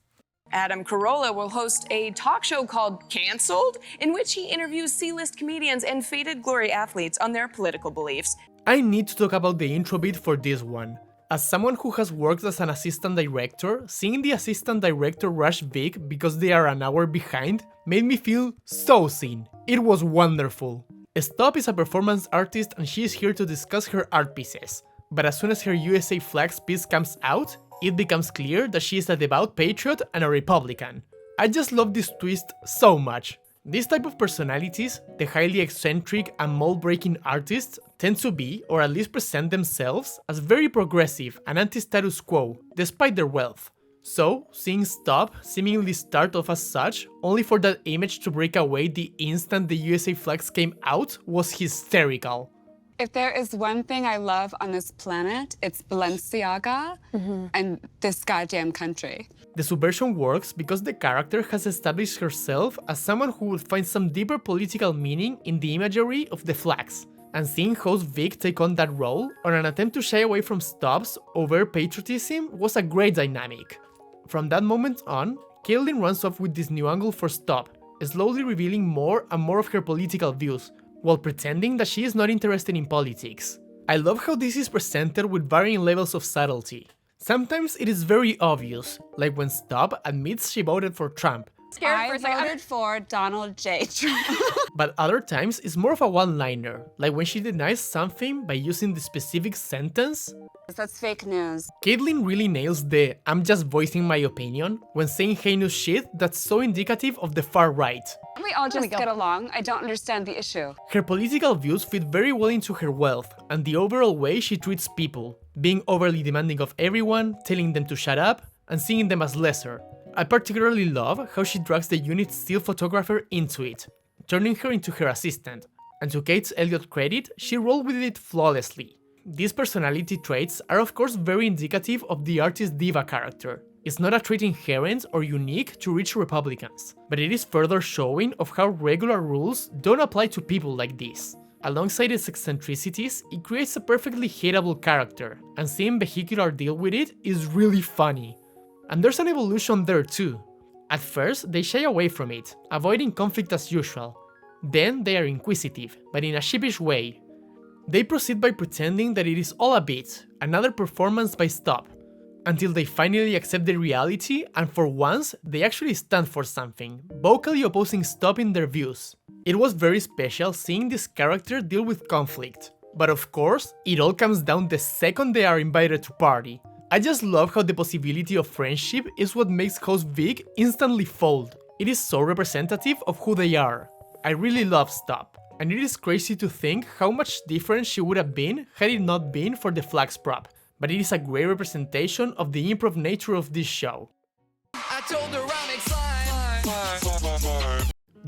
Adam Carolla will host a talk show called Cancelled, in which he interviews C-list comedians and faded glory athletes on their political beliefs. I need to talk about the intro bit for this one. As someone who has worked as an assistant director, seeing the assistant director rush Vic because they are an hour behind made me feel so seen. It was wonderful. Stop is a performance artist and she is here to discuss her art pieces. But as soon as her USA flags piece comes out, it becomes clear that she is a devout patriot and a Republican. I just love this twist so much. These type of personalities, the highly eccentric and mold-breaking artists, tend to be, or at least present themselves, as very progressive and anti-status quo, despite their wealth. So, seeing Stop seemingly start off as such, only for that image to break away the instant the USA flags came out, was hysterical. If there is one thing I love on this planet, it's Balenciaga and this goddamn country. The subversion works because the character has established herself as someone who would find some deeper political meaning in the imagery of the flags, and seeing host Vic take on that role on an attempt to shy away from Stop's overt patriotism was a great dynamic. From that moment on, Caitlyn runs off with this new angle for Stop, slowly revealing more and more of her political views, while pretending that she is not interested in politics. I love how this is presented with varying levels of subtlety. Sometimes it is very obvious, like when Stop admits she voted for Trump, I voted for Donald J. Trump. but other times it's more of a one-liner, like when she denies something by using the specific sentence. That's fake news. Caitlyn really nails the "I'm just voicing my opinion" when saying heinous shit that's so indicative of the far right. We all just get along. I don't understand the issue. Her political views fit very well into her wealth and the overall way she treats people, being overly demanding of everyone, telling them to shut up, and seeing them as lesser. I particularly love how she drags the unit's still photographer into it, turning her into her assistant, and to Kate's Elliot credit, she rolled with it flawlessly. These personality traits are of course very indicative of the artist diva character. It's not a trait inherent or unique to rich Republicans, but it is further showing of how regular rules don't apply to people like this. Alongside its eccentricities, it creates a perfectly hateable character, and seeing Vehicular deal with it is really funny. And there's an evolution there too. At first, they shy away from it, avoiding conflict as usual. Then they are inquisitive, but in a sheepish way. They proceed by pretending that it is all a bit, another performance by Stop, until they finally accept the reality and for once, they actually stand for something, vocally opposing Stop in their views. It was very special seeing this character deal with conflict. But of course, it all comes down the second they are invited to party. I just love how the possibility of friendship is what makes host Vic instantly fold. It is so representative of who they are. I really love Stop, and it is crazy to think how much different she would have been had it not been for the flags prop, but it is a great representation of the improv nature of this show.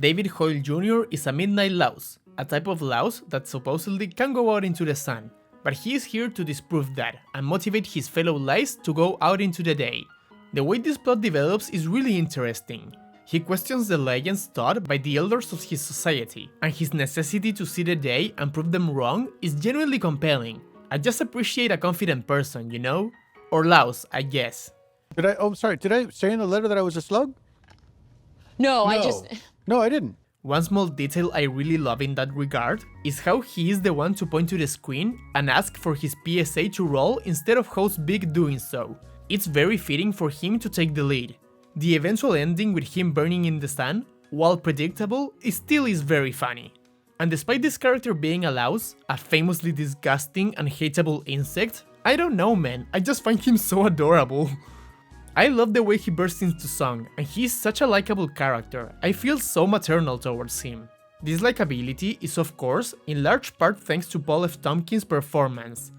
David Hoyle Jr. is a midnight louse, a type of louse that supposedly can go out into the sun. But he is here to disprove that and motivate his fellow lice to go out into the day. The way this plot develops is really interesting. He questions the legends taught by the elders of his society, and his necessity to see the day and prove them wrong is genuinely compelling. I just appreciate a confident person, you know? Or louse, I guess. Did I say in the letter that I was a slug? No, No, I didn't. One small detail I really love in that regard is how he is the one to point to the screen and ask for his PSA to roll instead of host Big doing so. It's very fitting for him to take the lead. The eventual ending with him burning in the sun, while predictable, it still is very funny. And despite this character being a louse, a famously disgusting and hateable insect, I don't know man, I just find him so adorable. I love the way he bursts into song, and he is such a likable character, I feel so maternal towards him. This likability is of course in large part thanks to Paul F. Tompkins' performance.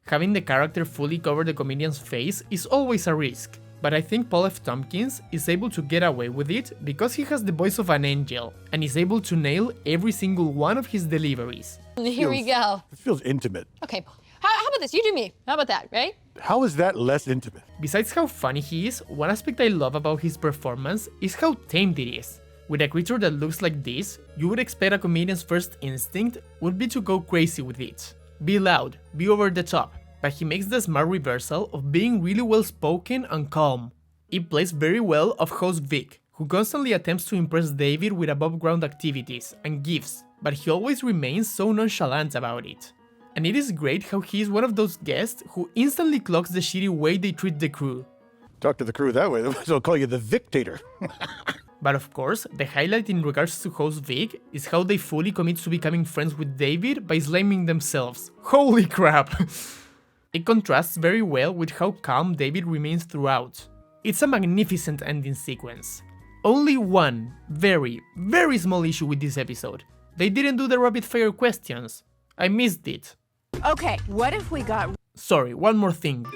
Having the character fully cover the comedian's face is always a risk, but I think Paul F. Tompkins is able to get away with it because he has the voice of an angel, and is able to nail every single one of his deliveries. Here we go. It feels intimate. Okay, how about this? You do me. How about that, right? How is that less intimate? Besides how funny he is, one aspect I love about his performance is how tamed it is. With a creature that looks like this, you would expect a comedian's first instinct would be to go crazy with it. Be loud, be over the top, but he makes the smart reversal of being really well spoken and calm. It plays very well off host Vic, who constantly attempts to impress David with above ground activities and gifts, but he always remains so nonchalant about it. And it is great how he is one of those guests who instantly clocks the shitty way they treat the crew. Talk to the crew that way, they'll call you the Victator. But of course, the highlight in regards to host Vic is how they fully commit to becoming friends with David by slamming themselves. Holy crap! It contrasts very well with how calm David remains throughout. It's a magnificent ending sequence. Only one very, very small issue with this episode. They didn't do the rapid fire questions. I missed it. Okay, what if we got... Sorry, one more thing.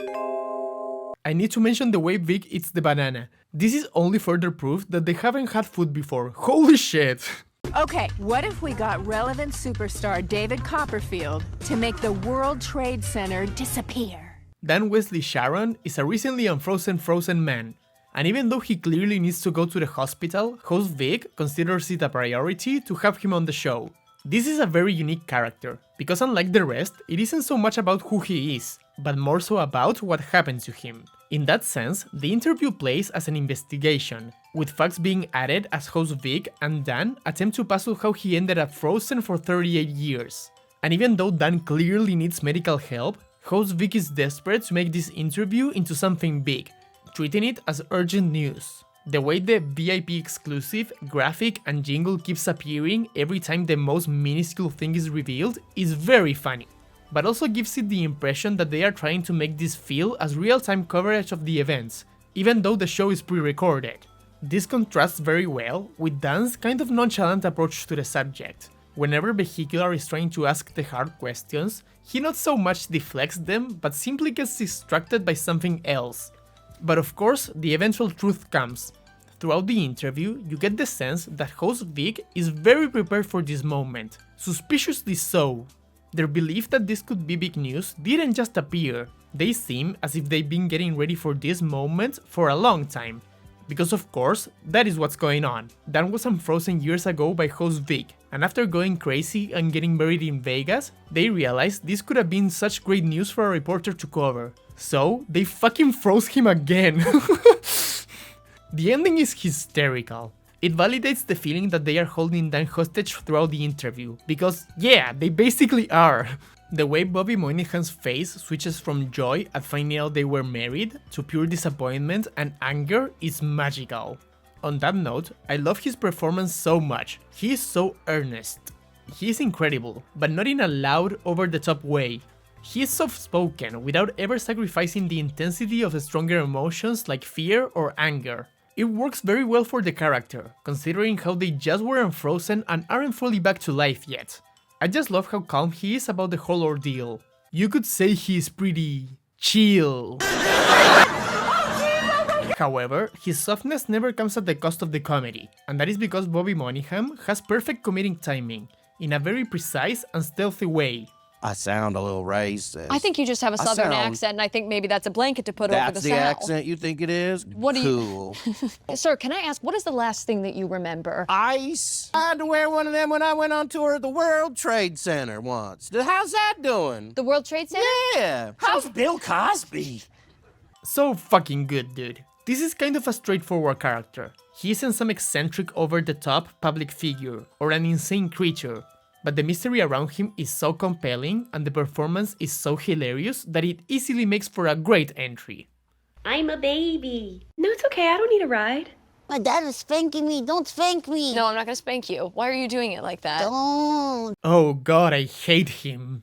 I need to mention the way Vic eats the banana. This is only further proof that they haven't had food before. Holy shit! Okay, what if we got relevant superstar David Copperfield to make the World Trade Center disappear? Dan Wesley Sharon is a recently unfrozen frozen man. And even though he clearly needs to go to the hospital, host Vic considers it a priority to have him on the show. This is a very unique character, because unlike the rest, it isn't so much about who he is, but more so about what happened to him. In that sense, the interview plays as an investigation, with facts being added as host Vic and Dan attempt to puzzle how he ended up frozen for 38 years. And even though Dan clearly needs medical help, host Vic is desperate to make this interview into something big, treating it as urgent news. The way the VIP exclusive, graphic, and jingle keeps appearing every time the most minuscule thing is revealed is very funny, but also gives it the impression that they are trying to make this feel as real-time coverage of the events, even though the show is pre-recorded. This contrasts very well with Dan's kind of nonchalant approach to the subject. Whenever Vehicular is trying to ask the hard questions, he not so much deflects them, but simply gets distracted by something else. But of course, the eventual truth comes. Throughout the interview, you get the sense that host Vic is very prepared for this moment, suspiciously so. Their belief that this could be big news didn't just appear, they seem as if they've been getting ready for this moment for a long time. Because of course, that is what's going on. Dan was unfrozen years ago by host Vic, and after going crazy and getting buried in Vegas, they realized this could have been such great news for a reporter to cover. So, they fucking froze him again. The ending is hysterical. It validates the feeling that they are holding Dan hostage throughout the interview, because yeah, they basically are. The way Bobby Moynihan's face switches from joy at finding out they were married to pure disappointment and anger is magical. On that note, I love his performance so much. He is so earnest. He is incredible, but not in a loud, over-the-top way. He is soft-spoken without ever sacrificing the intensity of stronger emotions like fear or anger. It works very well for the character, considering how they just were unfrozen and aren't fully back to life yet. I just love how calm he is about the whole ordeal. You could say he is pretty chill. However, his softness never comes at the cost of the comedy, and that is because Bobby Moynihan has perfect comedic timing, in a very precise and stealthy way. I sound a little racist. I think you just have a southern accent, and I think maybe that's a blanket to put over the That's the sound. accent you think it is? What do cool. Sir, can I ask, what is the last thing that you remember? Ice. I had to wear one of them when I went on tour at the World Trade Center once. How's that doing? The World Trade Center? Yeah. How's Bill Cosby? So fucking good, dude. This is kind of a straightforward character. He isn't some eccentric over-the-top public figure or an insane creature. But the mystery around him is so compelling and the performance is so hilarious that it easily makes for a great entry. I'm a baby. No, it's okay, I don't need a ride. My dad is spanking me. Don't spank me. No, I'm not gonna spank you. Why are you doing it like that? Don't. Oh god, I hate him.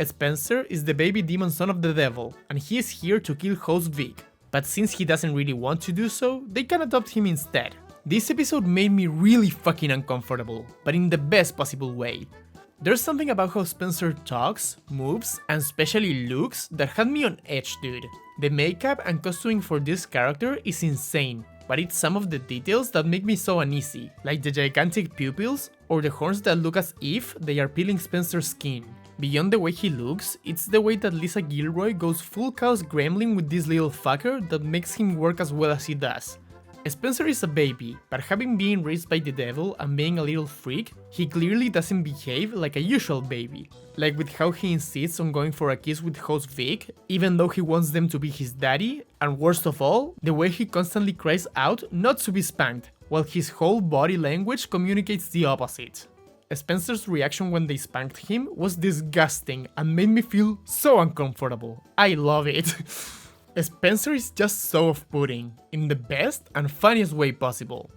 Spencer is the baby demon son of the devil, and he is here to kill host Vic. But since he doesn't really want to do so, they can adopt him instead. This episode made me really fucking uncomfortable, but in the best possible way. There's something about how Spencer talks, moves, and especially looks that had me on edge, dude. The makeup and costuming for this character is insane, but it's some of the details that make me so uneasy, like the gigantic pupils or the horns that look as if they are peeling Spencer's skin. Beyond the way he looks, it's the way that Lisa Gilroy goes full chaos gremlin with this little fucker that makes him work as well as he does. Spencer is a baby, but having been raised by the devil and being a little freak, he clearly doesn't behave like a usual baby. Like with how he insists on going for a kiss with host Vic, even though he wants them to be his daddy, and worst of all, the way he constantly cries out not to be spanked, while his whole body language communicates the opposite. Spencer's reaction when they spanked him was disgusting and made me feel so uncomfortable. I love it. Spencer is just so off-putting, in the best and funniest way possible.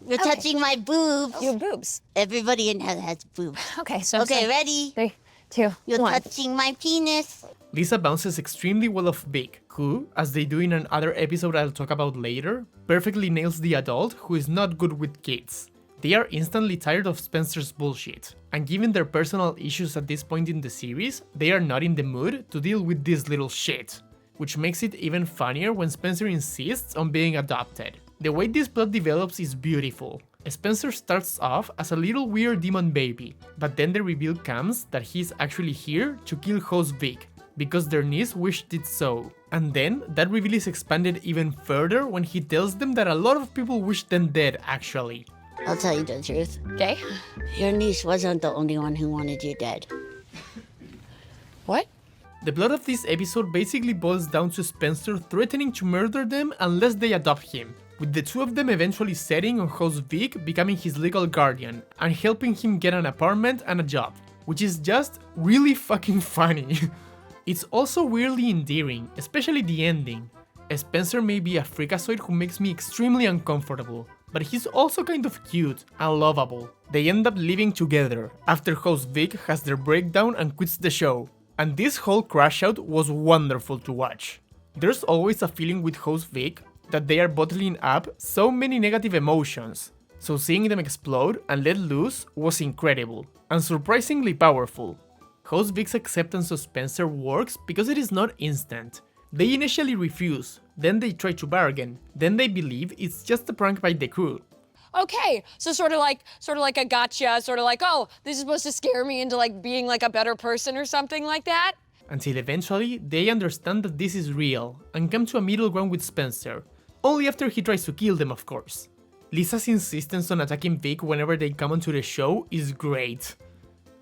You're touching my boobs. Your boobs. Everybody in hell has boobs. Okay, so ready? 3, 2, You're 1. touching my penis. Lisa bounces extremely well off Vic, who, as they do in another episode I'll talk about later, perfectly nails the adult who is not good with kids. They are instantly tired of Spencer's bullshit, and given their personal issues at this point in the series, they are not in the mood to deal with this little shit. which makes it even funnier when Spencer insists on being adopted. The way this plot develops is beautiful. Spencer starts off as a little weird demon baby, but then the reveal comes that he's actually here to kill host Vic, because their niece wished it so. And then, that reveal is expanded even further when he tells them that a lot of people wish them dead, actually. I'll tell you the truth. Okay. Your niece wasn't the only one who wanted you dead. What? The plot of this episode basically boils down to Spencer threatening to murder them unless they adopt him, with the two of them eventually setting on host Vic becoming his legal guardian and helping him get an apartment and a job, which is just really fucking funny. It's also weirdly endearing, especially the ending. Spencer may be a freakazoid who makes me extremely uncomfortable, but he's also kind of cute and lovable. They end up living together after host Vic has their breakdown and quits the show, and this whole crash out was wonderful to watch. There's always a feeling with host Vic that they are bottling up so many negative emotions, so seeing them explode and let loose was incredible and surprisingly powerful. Host Vic's acceptance of Spencer works because it is not instant. They initially refuse, then they try to bargain, then they believe it's just a prank by the crew. Okay, so sort of like a gotcha, sort of like, oh, this is supposed to scare me into like being like a better person or something like that? Until eventually they understand that this is real and come to a middle ground with Spencer, only after he tries to kill them, of course. Lisa's insistence on attacking Vic whenever they come onto the show is great.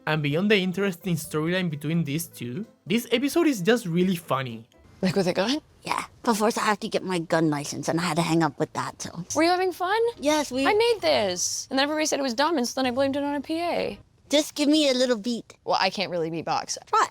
And beyond the interesting storyline between these two, this episode is just really funny. Like with a gun? Yeah, but first I have to get my gun license and I had to hang up with that, so. Were you having fun? Yes, I made this. And then everybody said it was dumb, and so then I blamed it on a PA. Just give me a little beat. Well, I can't really beatbox. Try.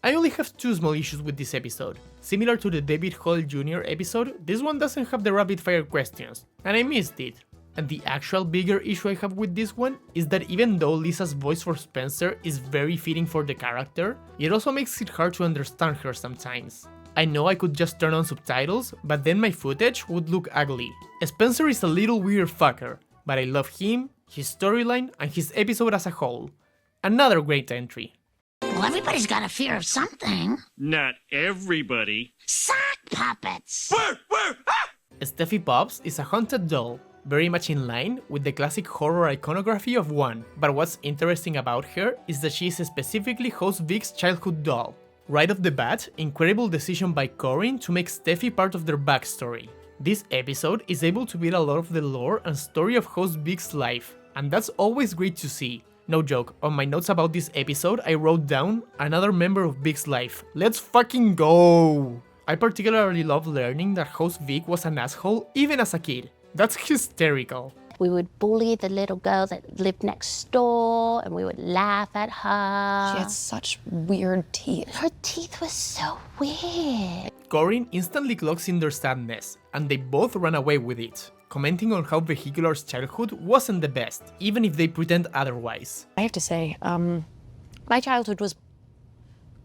I only have two small issues with this episode. Similar to the David Hall Jr. episode, this one doesn't have the rapid fire questions, and I missed it. And the actual bigger issue I have with this one is that even though Lisa's voice for Spencer is very fitting for the character, it also makes it hard to understand her sometimes. I know I could just turn on subtitles, but then my footage would look ugly. Spencer is a little weird fucker, but I love him, his storyline, and his episode as a whole. Another great entry. Well, everybody's got a fear of something. Not everybody. Sock puppets! Steffi Pops is a haunted doll, very much in line with the classic horror iconography of one, but what's interesting about her is that she is specifically host Vic's childhood doll. Right off the bat, incredible decision by Corinne to make Steffi part of their backstory. This episode is able to beat a lot of the lore and story of host Vic's life, and that's always great to see. No joke, on my notes about this episode I wrote down another member of Vic's life. Let's fucking go! I particularly love learning that host Vic was an asshole even as a kid. That's hysterical. We would bully the little girl that lived next door, and we would laugh at her. She had such weird teeth. Her teeth were so weird. Corinne instantly clocks in their sadness, and they both run away with it, commenting on how Vehicular's childhood wasn't the best, even if they pretend otherwise. I have to say, my childhood was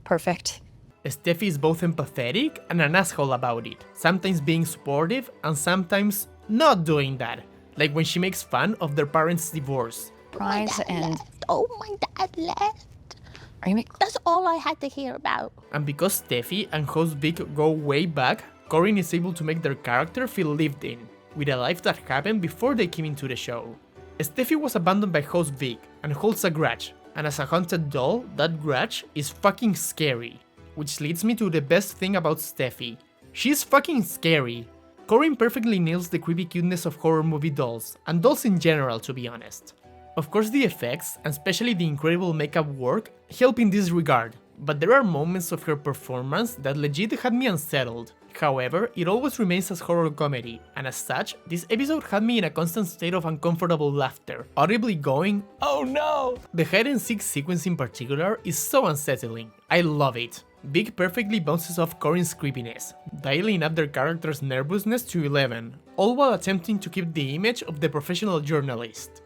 perfect. Steffi is both empathetic and an asshole about it, sometimes being supportive and sometimes not doing that, like when she makes fun of their parents' divorce. Oh, my dad left. Are you That's all I had to hear about. And because Steffi and host Vic go way back, Corinne is able to make their character feel lived in, with a life that happened before they came into the show. Steffi was abandoned by host Vic and holds a grudge, and as a haunted doll, that grudge is fucking scary. Which leads me to the best thing about Steffi. She's fucking scary. Corinne perfectly nails the creepy cuteness of horror movie dolls, and dolls in general, to be honest. Of course the effects, and especially the incredible makeup work, help in this regard, but there are moments of her performance that legit had me unsettled. However, it always remains as horror comedy, and as such, this episode had me in a constant state of uncomfortable laughter, audibly going, "Oh no!" The hide-and-seek sequence in particular is so unsettling. I love it. Vic perfectly bounces off Corinne's creepiness, dialing up their character's nervousness to 11, all while attempting to keep the image of the professional journalist.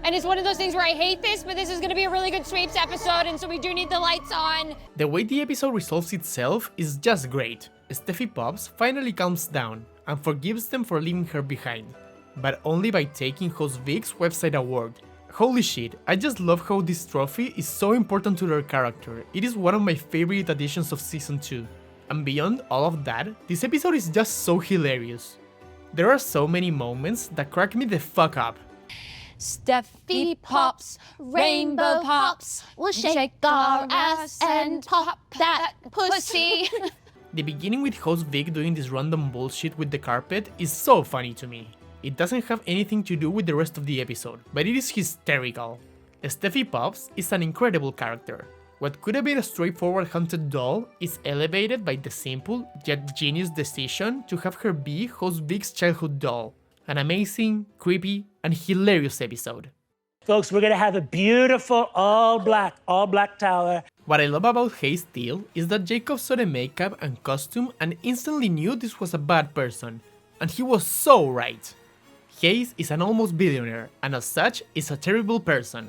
And it's one of those things where I hate this, but this is going to be a really good sweeps episode, and so we do need the lights on. The way the episode resolves itself is just great. Steffi Pops finally calms down and forgives them for leaving her behind, but only by taking host Vic's website award. Holy shit, I just love how this trophy is so important to their character. It is one of my favorite additions of Season 2. And beyond all of that, this episode is just so hilarious. There are so many moments that crack me the fuck up. Steffi pops, rainbow pops, we'll shake our ass and pop that pussy. The beginning with host Vic doing this random bullshit with the carpet is so funny to me. It doesn't have anything to do with the rest of the episode, but it is hysterical. Steffi Pops is an incredible character. What could have been a straightforward haunted doll is elevated by the simple yet genius decision to have her be host Vic's childhood doll. An amazing, creepy, and hilarious episode. Folks, we're gonna have a beautiful all black tower. What I love about Hayes Steele is that Jacob saw the makeup and costume and instantly knew this was a bad person. And he was so right. Hayes is an almost billionaire, and as such, is a terrible person.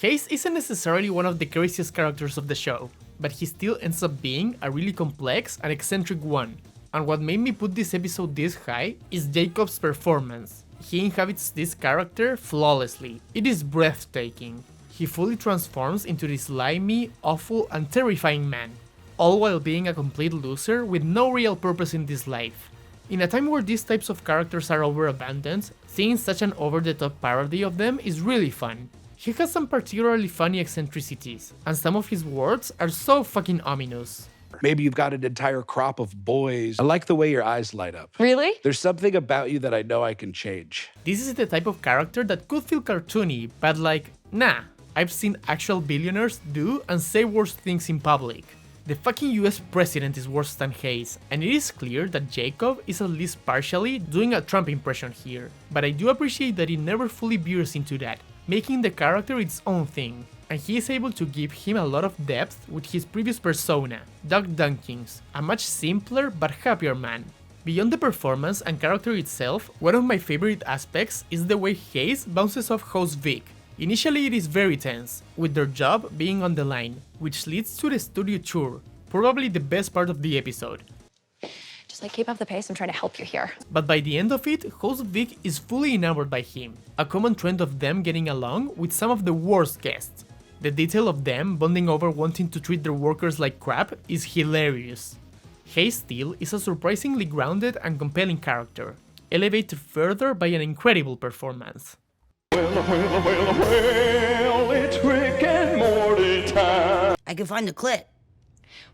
Hayes isn't necessarily one of the craziest characters of the show, but he still ends up being a really complex and eccentric one. And what made me put this episode this high is Jacob's performance. He inhabits this character flawlessly. It is breathtaking. He fully transforms into this slimy, awful, and terrifying man, all while being a complete loser with no real purpose in this life. In a time where these types of characters are overabundant, seeing such an over-the-top parody of them is really fun. He has some particularly funny eccentricities, and some of his words are so fucking ominous. Maybe you've got an entire crop of boys. I like the way your eyes light up. Really? There's something about you that I know I can change. This is the type of character that could feel cartoony, but like, nah, I've seen actual billionaires do and say worse things in public. The fucking US president is worse than Hayes, and it is clear that Jacob is at least partially doing a Trump impression here, but I do appreciate that it never fully veers into that, making the character its own thing, and he is able to give him a lot of depth with his previous persona, Doug Dunkins, a much simpler but happier man. Beyond the performance and character itself, one of my favorite aspects is the way Hayes bounces off host Vic. Initially it is very tense, with their job being on the line, which leads to the studio tour, probably the best part of the episode. Just like keep up the pace, I'm trying to help you here. But by the end of it, host Vic is fully enamored by him, a common trend of them getting along with some of the worst guests. The detail of them bonding over wanting to treat their workers like crap is hilarious. Hayes Steele is a surprisingly grounded and compelling character, elevated further by an incredible performance. Well, it's Rick and Morty time. I can find the clip.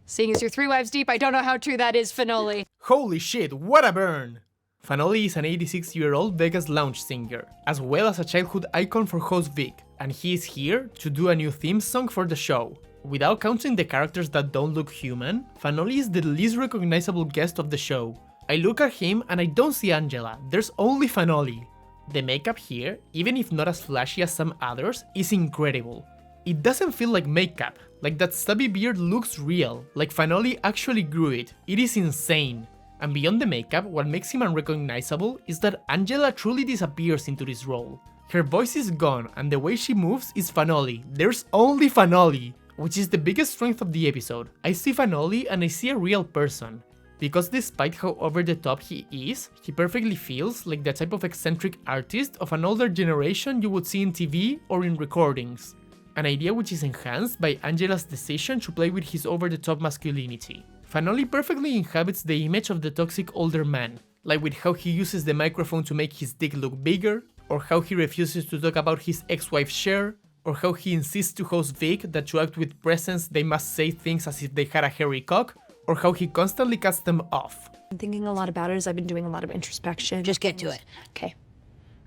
Seeing as you're 3 wives deep, I don't know how true that is, Finoli. Holy shit, what a burn! Finoli is an 86-year-old Vegas lounge singer, as well as a childhood icon for host Vic, and he is here to do a new theme song for the show. Without counting the characters that don't look human, Finoli is the least recognizable guest of the show. I look at him and I don't see Angela, there's only Finoli. The makeup here, even if not as flashy as some others, is incredible. It doesn't feel like makeup, like that stubby beard looks real, like Finoli actually grew it. It is insane. And beyond the makeup, what makes him unrecognizable is that Angela truly disappears into this role. Her voice is gone and the way she moves is Finoli. There's only Finoli, which is the biggest strength of the episode. I see Finoli and I see a real person. Because despite how over the top he is, he perfectly feels like the type of eccentric artist of an older generation you would see in TV or in recordings. An idea which is enhanced by Angela's decision to play with his over-the-top masculinity. Finoli perfectly inhabits the image of the toxic older man, like with how he uses the microphone to make his dick look bigger, or how he refuses to talk about his ex-wife Cher, or how he insists to host Vic that to act with presence they must say things as if they had a hairy cock, or how he constantly cuts them off. I'm thinking a lot about it as I've been doing a lot of introspection. Just get to it. Okay.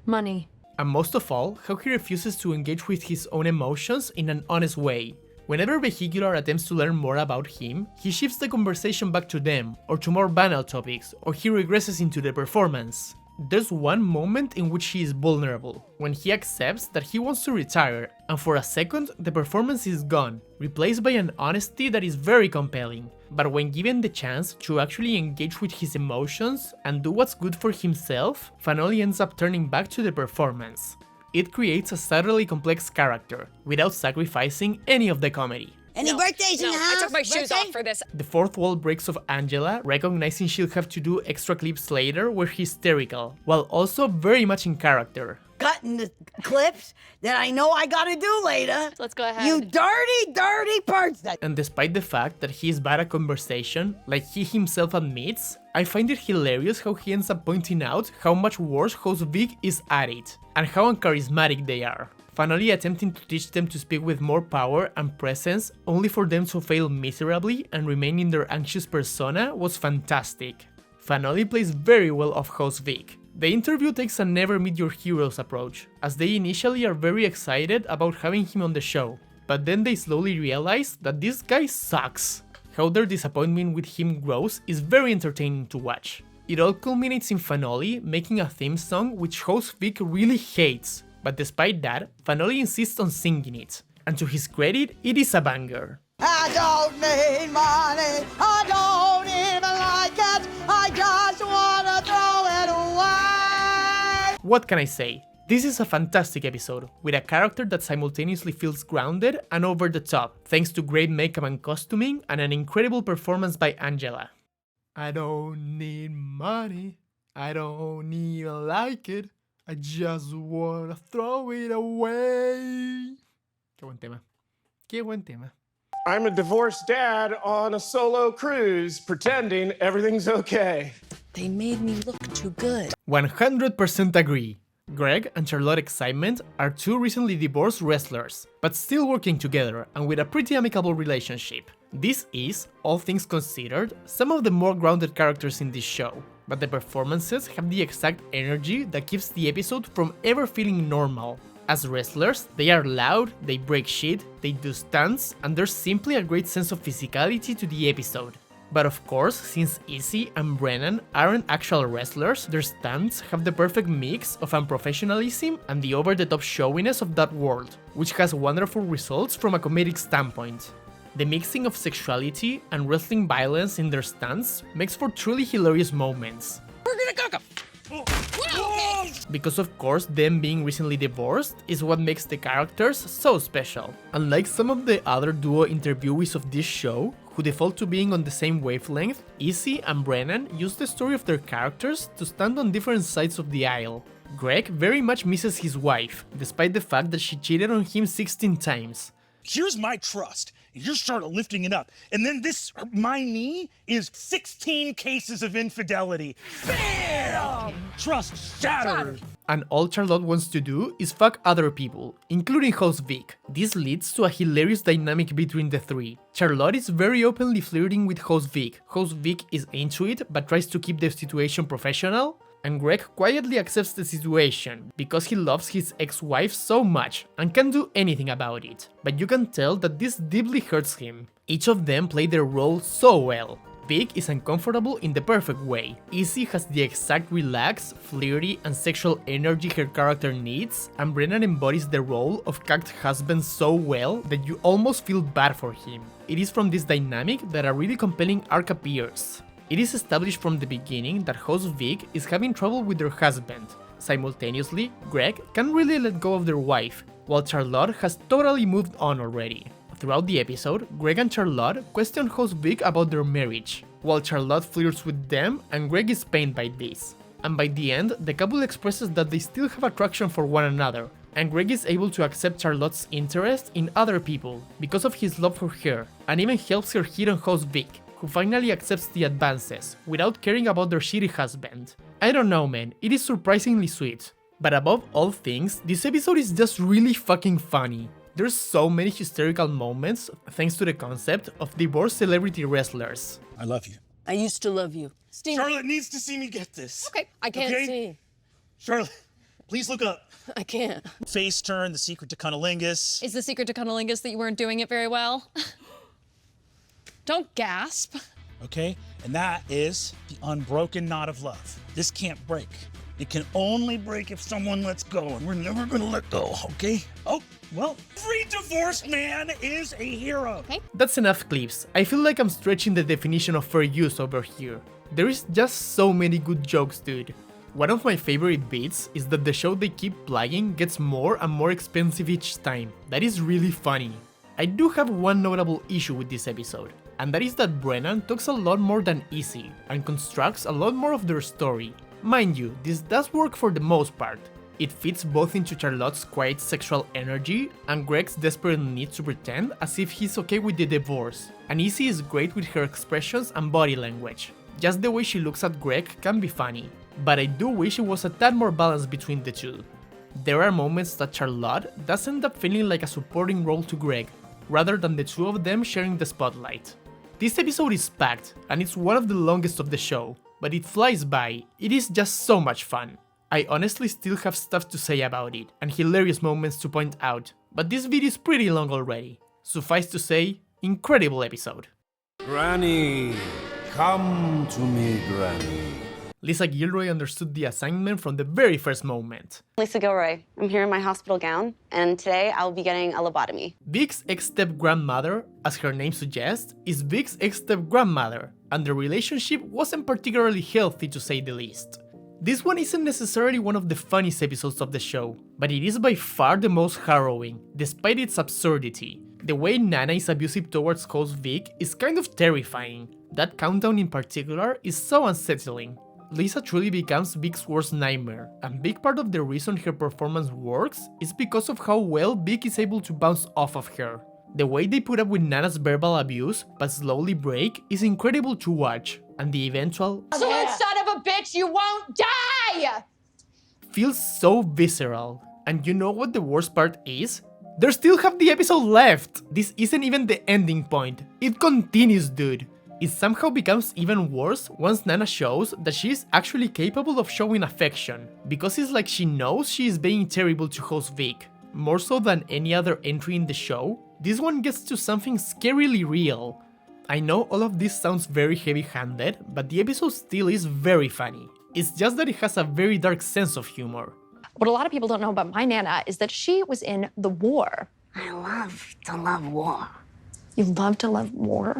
Money. And most of all, how he refuses to engage with his own emotions in an honest way. Whenever Vehicular attempts to learn more about him, he shifts the conversation back to them, or to more banal topics, or he regresses into the performance. There's one moment in which he is vulnerable, when he accepts that he wants to retire, and for a second the performance is gone, replaced by an honesty that is very compelling. But when given the chance to actually engage with his emotions and do what's good for himself, Finoli ends up turning back to the performance. It creates a subtly complex character, without sacrificing any of the comedy. Any birthdays in the house? I took my shoes off for this. The fourth wall breaks of Angela, recognizing she'll have to do extra clips later, were hysterical, while also very much in character. cutting the clips that I know I gotta do later. Let's go ahead. You dirty, dirty person. And despite the fact that he is bad at conversation, like he himself admits, I find it hilarious how he ends up pointing out how much worse host Vic is at it, and how uncharismatic they are. Finally attempting to teach them to speak with more power and presence, only for them to fail miserably and remain in their anxious persona, was fantastic. Fanoli plays very well off host Vic. The interview takes a never meet your heroes approach, as they initially are very excited about having him on the show, but then they slowly realize that this guy sucks. How their disappointment with him grows is very entertaining to watch. It all culminates in Fanoli making a theme song which host Vic really hates, but despite that, Fanoli insists on singing it, and to his credit, it is a banger. I don't need money, I don't even like it, I just wanna throw it away. What can I say? This is a fantastic episode, with a character that simultaneously feels grounded and over the top, thanks to great makeup and costuming and an incredible performance by Angela. I don't need money, I don't even like it, I just wanna throw it away. Qué buen tema. Qué buen tema. I'm a divorced dad on a solo cruise, pretending everything's okay. They made me look too good. 100% agree. Greg and Charlotte Excitement are two recently divorced wrestlers, but still working together and with a pretty amicable relationship. This is, all things considered, some of the more grounded characters in this show, but the performances have the exact energy that keeps the episode from ever feeling normal. As wrestlers, they are loud, they break shit, they do stunts, and there's simply a great sense of physicality to the episode. But of course, since e.n.c and Brennan aren't actual wrestlers, their stunts have the perfect mix of unprofessionalism and the over-the-top showiness of that world, which has wonderful results from a comedic standpoint. The mixing of sexuality and wrestling violence in their stunts makes for truly hilarious moments. We're gonna cook 'em. Because of course, them being recently divorced is what makes the characters so special. Unlike some of the other duo interviewees of this show, who default to being on the same wavelength, e.n.c and Brennan use the story of their characters to stand on different sides of the aisle. Greg very much misses his wife, despite the fact that she cheated on him 16 times. Here's my trust. You start lifting it up. And then my knee is 16 cases of infidelity. Bam! Trust shattered. And all Charlotte wants to do is fuck other people, including host Vic. This leads to a hilarious dynamic between the three. Charlotte is very openly flirting with host Vic. Host Vic is into it, but tries to keep the situation professional. And Greg quietly accepts the situation, because he loves his ex-wife so much and can't do anything about it. But you can tell that this deeply hurts him. Each of them play their role so well. Vic is uncomfortable in the perfect way. e.n.c has the exact relaxed, flirty, and sexual energy her character needs, and Brennan embodies the role of cucked husband so well that you almost feel bad for him. It is from this dynamic that a really compelling arc appears. It is established from the beginning that host Vic is having trouble with her husband. Simultaneously, Greg can't really let go of their wife, while Charlotte has totally moved on already. Throughout the episode, Greg and Charlotte question host Vic about their marriage, while Charlotte flirts with them and Greg is pained by this. And by the end, the couple expresses that they still have attraction for one another, and Greg is able to accept Charlotte's interest in other people because of his love for her, and even helps her hit on host Vic, who finally accepts the advances, without caring about their shitty husband. I don't know man, it is surprisingly sweet. But above all things, this episode is just really fucking funny. There's so many hysterical moments thanks to the concept of divorced celebrity wrestlers. I love you. I used to love you. Steve. Charlotte needs to see me get this. Okay, I can't see. Charlotte, please look up. I can't. Face turn, the secret to cunnilingus. Is the secret to cunnilingus that you weren't doing it very well? Don't gasp. Okay, and that is the unbroken knot of love. This can't break. It can only break if someone lets go, and we're never gonna let go, okay? Oh, well, every divorced man is a hero. Okay. That's enough clips. I feel like I'm stretching the definition of fair use over here. There is just so many good jokes, dude. One of my favorite bits is that the show they keep playing gets more and more expensive each time. That is really funny. I do have one notable issue with this episode, and that is that Brennan talks a lot more than e.n.c and constructs a lot more of their story. Mind you, this does work for the most part, It fits both into Charlotte's quiet sexual energy and Greg's desperate need to pretend as if he's okay with the divorce, and E.n.c is great with her expressions and body language. Just the way she looks at Greg can be funny, but I do wish it was a tad more balanced between the two. There are moments that Charlotte does end up feeling like a supporting role to Greg, rather than the two of them sharing the spotlight. This episode is packed, and it's one of the longest of the show, but it flies by. It is just so much fun. I honestly still have stuff to say about it, and hilarious moments to point out, but this video is pretty long already. Suffice to say, incredible episode. Granny, come to me, Granny. Lisa Gilroy understood the assignment from the very first moment. Lisa Gilroy, I'm here in my hospital gown, and today I'll be getting a lobotomy. Vic's ex-step-grandmother, as her name suggests, is Vic's ex-step-grandmother, and the relationship wasn't particularly healthy to say the least. This one isn't necessarily one of the funniest episodes of the show, but it is by far the most harrowing, despite its absurdity. The way Nana is abusive towards host Vic is kind of terrifying. That countdown in particular is so unsettling. Lisa truly becomes Vic's worst nightmare, and big part of the reason her performance works is because of how well Vic is able to bounce off of her. The way they put up with Nana's verbal abuse, but slowly break, is incredible to watch, and the eventual So son of a bitch, you won't die! Feels so visceral. And you know what the worst part is? They still have the episode left! This isn't even the ending point, it continues, dude! It somehow becomes even worse once Nana shows that she is actually capable of showing affection, because it's like she knows she is being terrible to host Vic. More so than any other entry in the show, this one gets to something scarily real. I know all of this sounds very heavy-handed, but the episode still is very funny. It's just that it has a very dark sense of humor. What a lot of people don't know about my Nana is that she was in the war. I love to love war. You love to love war?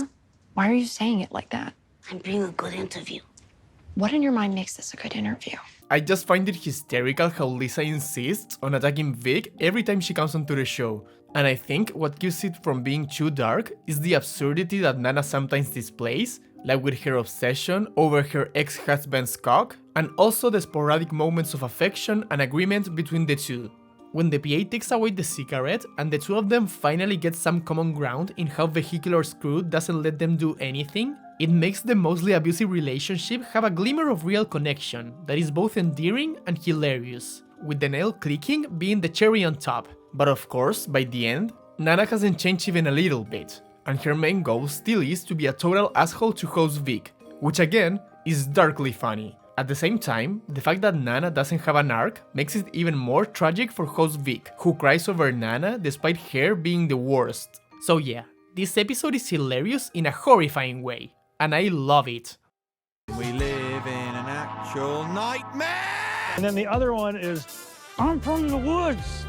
Why are you saying it like that? I'm being a good interview. What in your mind makes this a good interview? I just find it hysterical how Lisa insists on attacking Vic every time she comes onto the show, and I think what keeps it from being too dark is the absurdity that Nana sometimes displays, like with her obsession over her ex-husband's cock, and also the sporadic moments of affection and agreement between the two. When the PA takes away the cigarette and the two of them finally get some common ground in how Vehicular's crew doesn't let them do anything, it makes the mostly abusive relationship have a glimmer of real connection that is both endearing and hilarious, with the nail clicking being the cherry on top. But of course, by the end, Nana hasn't changed even a little bit, and her main goal still is to be a total asshole to host Vic, which again is darkly funny. At the same time, the fact that Nana doesn't have an arc makes it even more tragic for host Vic, who cries over Nana despite her being the worst. So yeah, this episode is hilarious in a horrifying way, and I love it. We live in an actual nightmare! And then the other one is, I'm from the woods.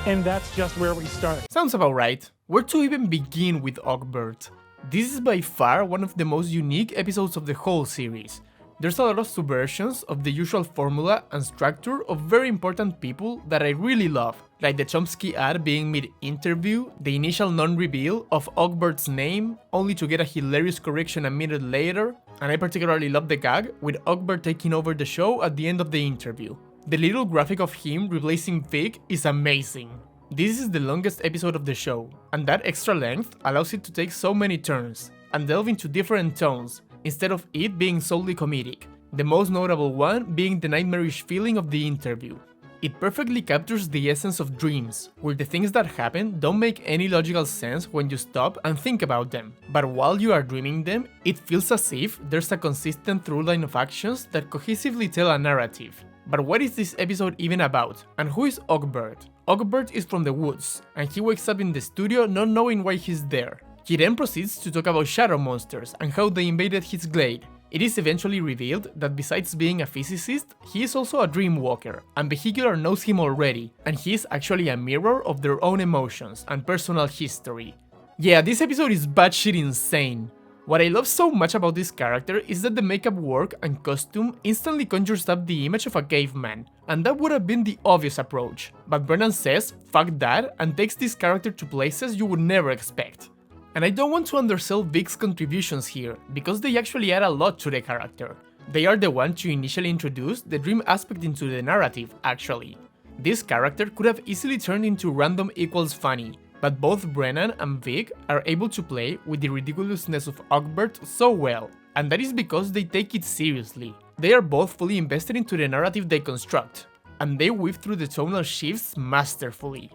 And that's just where we start. Sounds about right. Where to even begin with Ogbert? This is by far one of the most unique episodes of the whole series. There's a lot of subversions of the usual formula and structure of very important people that I really love, like the Chomsky ad being mid-interview, the initial non-reveal of Ogbert's name, only to get a hilarious correction a minute later, and I particularly love the gag with Ogbert taking over the show at the end of the interview. The little graphic of him replacing Vic is amazing. This is the longest episode of the show, and that extra length allows it to take so many turns, and delve into different tones, instead of it being solely comedic, the most notable one being the nightmarish feeling of the interview. It perfectly captures the essence of dreams, where the things that happen don't make any logical sense when you stop and think about them, but while you are dreaming them, it feels as if there's a consistent through line of actions that cohesively tell a narrative. But what is this episode even about, and who is Ogbert? Ogbert is from the woods, and he wakes up in the studio not knowing why he's there. He then proceeds to talk about shadow monsters and how they invaded his glade. It is eventually revealed that besides being a physicist, he is also a dream walker, and Vehicular knows him already, and he is actually a mirror of their own emotions and personal history. Yeah, this episode is batshit insane. What I love so much about this character is that the makeup work and costume instantly conjures up the image of a caveman, and that would have been the obvious approach, but Brennan says fuck that and takes this character to places you would never expect. And I don't want to undersell Vic's contributions here, because they actually add a lot to the character. They are the ones to initially introduce the dream aspect into the narrative, actually. This character could have easily turned into random equals funny, but both Brennan and Vic are able to play with the ridiculousness of Ogbert so well, and that is because they take it seriously. They are both fully invested into the narrative they construct, and they weave through the tonal shifts masterfully.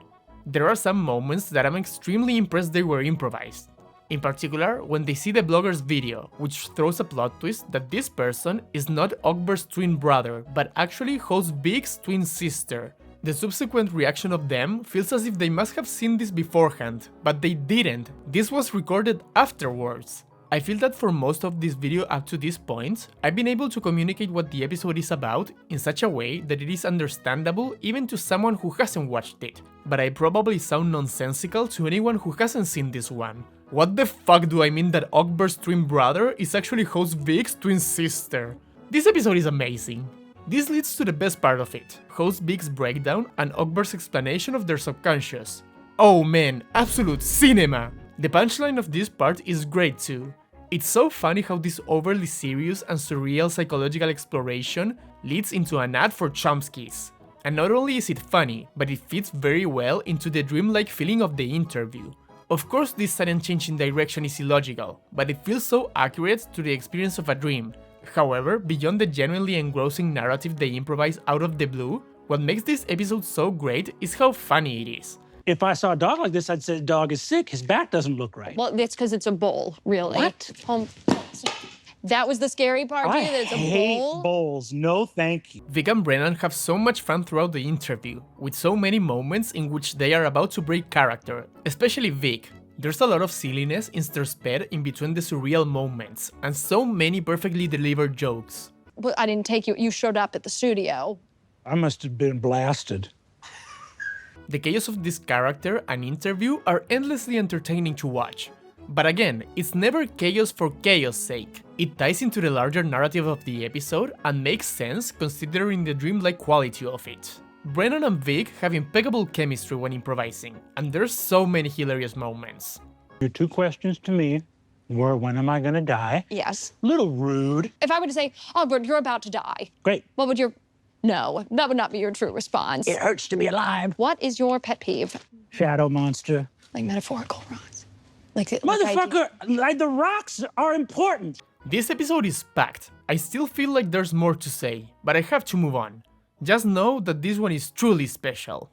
There are some moments that I'm extremely impressed they were improvised. In particular, when they see the blogger's video, which throws a plot twist that this person is not Ogbert's twin brother, but actually host Vic's twin sister. The subsequent reaction of them feels as if they must have seen this beforehand, but they didn't. This was recorded afterwards. I feel that for most of this video up to this point, I've been able to communicate what the episode is about in such a way that it is understandable even to someone who hasn't watched it, but I probably sound nonsensical to anyone who hasn't seen this one. What the fuck do I mean that Ogbert's twin brother is actually host Vic's twin sister? This episode is amazing. This leads to the best part of it, host Vic's breakdown and Ogbert's explanation of their subconscious. Oh man, absolute cinema! The punchline of this part is great too. It's so funny how this overly serious and surreal psychological exploration leads into an ad for Chomsky's. And not only is it funny, but it fits very well into the dreamlike feeling of the interview. Of course, this sudden change in direction is illogical, but it feels so accurate to the experience of a dream. However, beyond the genuinely engrossing narrative they improvise out of the blue, what makes this episode so great is how funny it is. If I saw a dog like this, I'd say the dog is sick. His back doesn't look right. Well, that's because it's a bull, really. What? That was the scary part to you, that it's a hate bull? bulls. No, thank you. Vic and Brennan have so much fun throughout the interview, with so many moments in which they are about to break character, especially Vic. There's a lot of silliness interspersed in between the surreal moments, and so many perfectly delivered jokes. Well, I didn't take you. You showed up at the studio. I must have been blasted. The chaos of this character and interview are endlessly entertaining to watch. But again, it's never chaos for chaos' sake. It ties into the larger narrative of the episode and makes sense considering the dreamlike quality of it. Brennan and Vic have impeccable chemistry when improvising, and there's so many hilarious moments. Your two questions to me were, when am I gonna die? Yes. Little rude. If I were to say, oh, but you're about to die. Great. What would your... No, that would not be your true response. It hurts to be alive. What is your pet peeve? Shadow monster. Like metaphorical rocks. Like Motherfucker, like the rocks are important. This episode is packed. I still feel like there's more to say, but I have to move on. Just know that this one is truly special.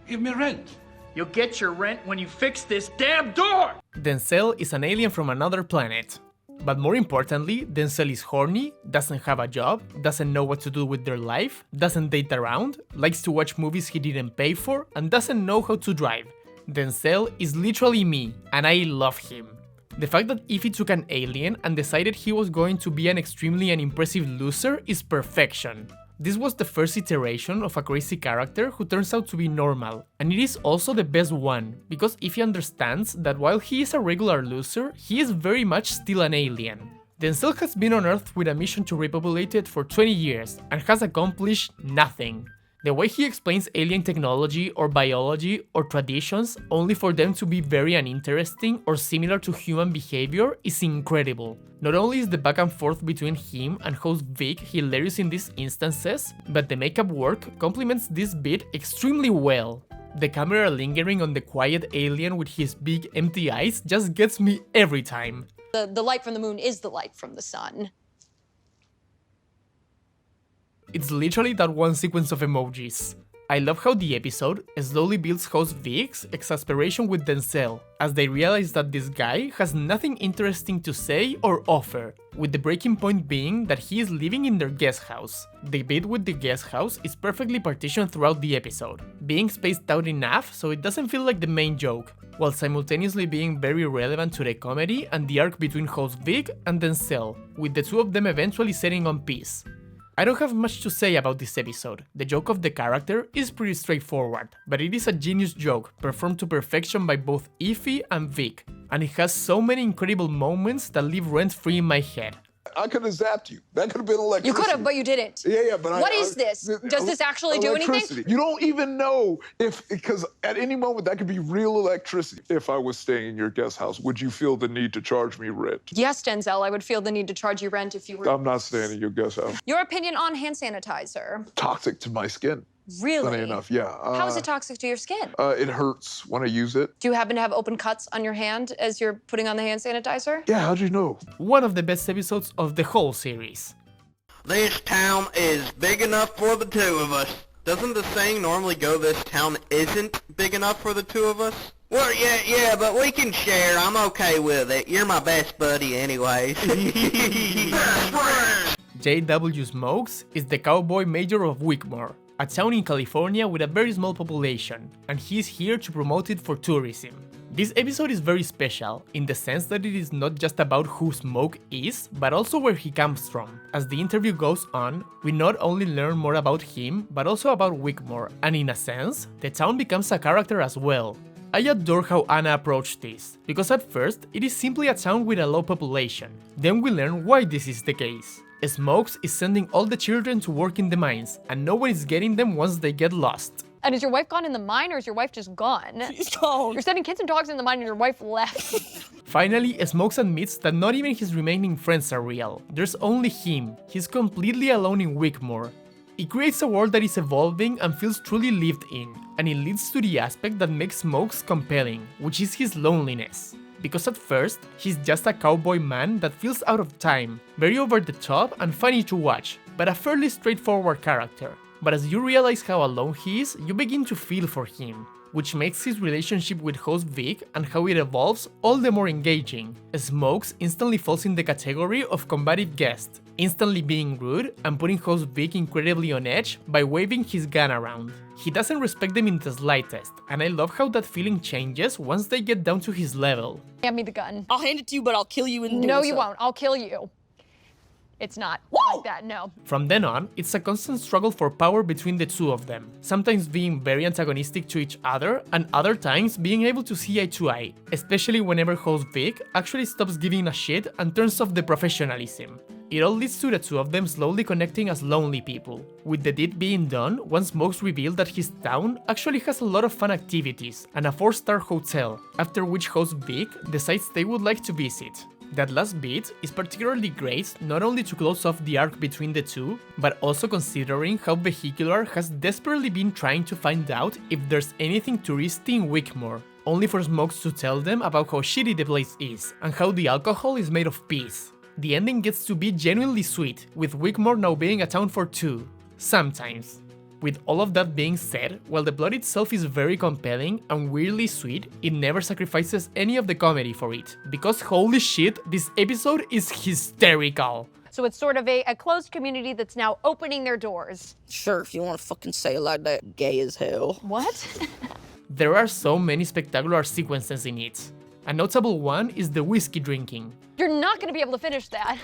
Give me rent. You'll get your rent when you fix this damn door! Denzel is an alien from another planet. But more importantly, Denzel is horny, doesn't have a job, doesn't know what to do with their life, doesn't date around, likes to watch movies he didn't pay for, and doesn't know how to drive. Denzel is literally me, and I love him. The fact that Ify took an alien and decided he was going to be an extremely unimpressive loser is perfection. This was the first iteration of a crazy character who turns out to be normal, and it is also the best one, because Ify understands that while he is a regular loser, he is very much still an alien. Denzel has been on Earth with a mission to repopulate it for 20 years, and has accomplished nothing. The way he explains alien technology or biology or traditions only for them to be very uninteresting or similar to human behavior is incredible. Not only is the back and forth between him and host Vic hilarious in these instances, but the makeup work complements this bit extremely well. The camera lingering on the quiet alien with his big empty eyes just gets me every time. The light from the moon is the light from the sun. It's literally that one sequence of emojis. I love how the episode slowly builds host Vic's exasperation with Denzel, as they realize that this guy has nothing interesting to say or offer, with the breaking point being that he is living in their guest house. The bit with the guest house is perfectly partitioned throughout the episode, being spaced out enough so it doesn't feel like the main joke, while simultaneously being very relevant to the comedy and the arc between host Vic and Denzel, with the two of them eventually setting on peace. I don't have much to say about this episode. The joke of the character is pretty straightforward, but it is a genius joke, performed to perfection by both Ify and Vic, and it has so many incredible moments that live rent-free in my head. I could have zapped you. That could have been electricity. You could have, but you didn't. Yeah, but What is this? Does this actually do anything? You don't even know because at any moment that could be real electricity. If I was staying in your guest house, would you feel the need to charge me rent? Yes, Denzel, I would feel the need to charge you rent if you were. I'm not staying in your guest house. Your opinion on hand sanitizer? Toxic to my skin. Really? Funny enough, yeah. How is it toxic to your skin? It hurts when I use it. Do you happen to have open cuts on your hand as you're putting on the hand sanitizer? Yeah, how'd you know? One of the best episodes of the whole series. This town is big enough for the two of us. Doesn't the saying normally go, this town isn't big enough for the two of us? Well, yeah, but we can share. I'm okay with it. You're my best buddy anyways. J.W. Smokes is the cowboy mayor of Wigmore, a town in California with a very small population, and he is here to promote it for tourism. This episode is very special, in the sense that it is not just about who Smoke is, but also where he comes from. As the interview goes on, we not only learn more about him, but also about Wigmore, and in a sense, the town becomes a character as well. I adore how Anna approached this, because at first, it is simply a town with a low population. Then we learn why this is the case. Smokes is sending all the children to work in the mines, and no one is getting them once they get lost. And is your wife gone in the mine, or is your wife just gone? She's gone. You're sending kids and dogs in the mine and your wife left. Finally, Smokes admits that not even his remaining friends are real. There's only him. He's completely alone in Wigmore. It creates a world that is evolving and feels truly lived in, and it leads to the aspect that makes Smokes compelling, which is his loneliness. Because at first, he's just a cowboy man that feels out of time, very over the top and funny to watch, but a fairly straightforward character. But as you realize how alone he is, you begin to feel for him, which makes his relationship with host Vic and how it evolves all the more engaging. Smokes instantly falls in the category of combative guest, instantly being rude and putting host Vic incredibly on edge by waving his gun around. He doesn't respect them in the slightest, and I love how that feeling changes once they get down to his level. Hand me the gun. I'll hand it to you, but I'll kill you in No, doing you so. won't. I'll kill you. It's not like that, no. From then on, it's a constant struggle for power between the two of them, sometimes being very antagonistic to each other, and other times being able to see eye to eye, especially whenever host Vic actually stops giving a shit and turns off the professionalism. It all leads to the two of them slowly connecting as lonely people, with the deed being done once Smokes revealed that his town actually has a lot of fun activities and a 4-star hotel, after which host Vic decides they would like to visit. That last bit is particularly great not only to close off the arc between the two, but also considering how Vehicular has desperately been trying to find out if there's anything touristy in Wigmore, only for Smokes to tell them about how shitty the place is, and how the alcohol is made of peace. The ending gets to be genuinely sweet, with Wigmore now being a town for two. Sometimes. With all of that being said, while the plot itself is very compelling and weirdly sweet, it never sacrifices any of the comedy for it, because holy shit, this episode is hysterical. So it's sort of a closed community that's now opening their doors. Sure, if you want to fucking say it like that, gay as hell. What? There are so many spectacular sequences in it. A notable one is the whiskey drinking. You're not going to be able to finish that.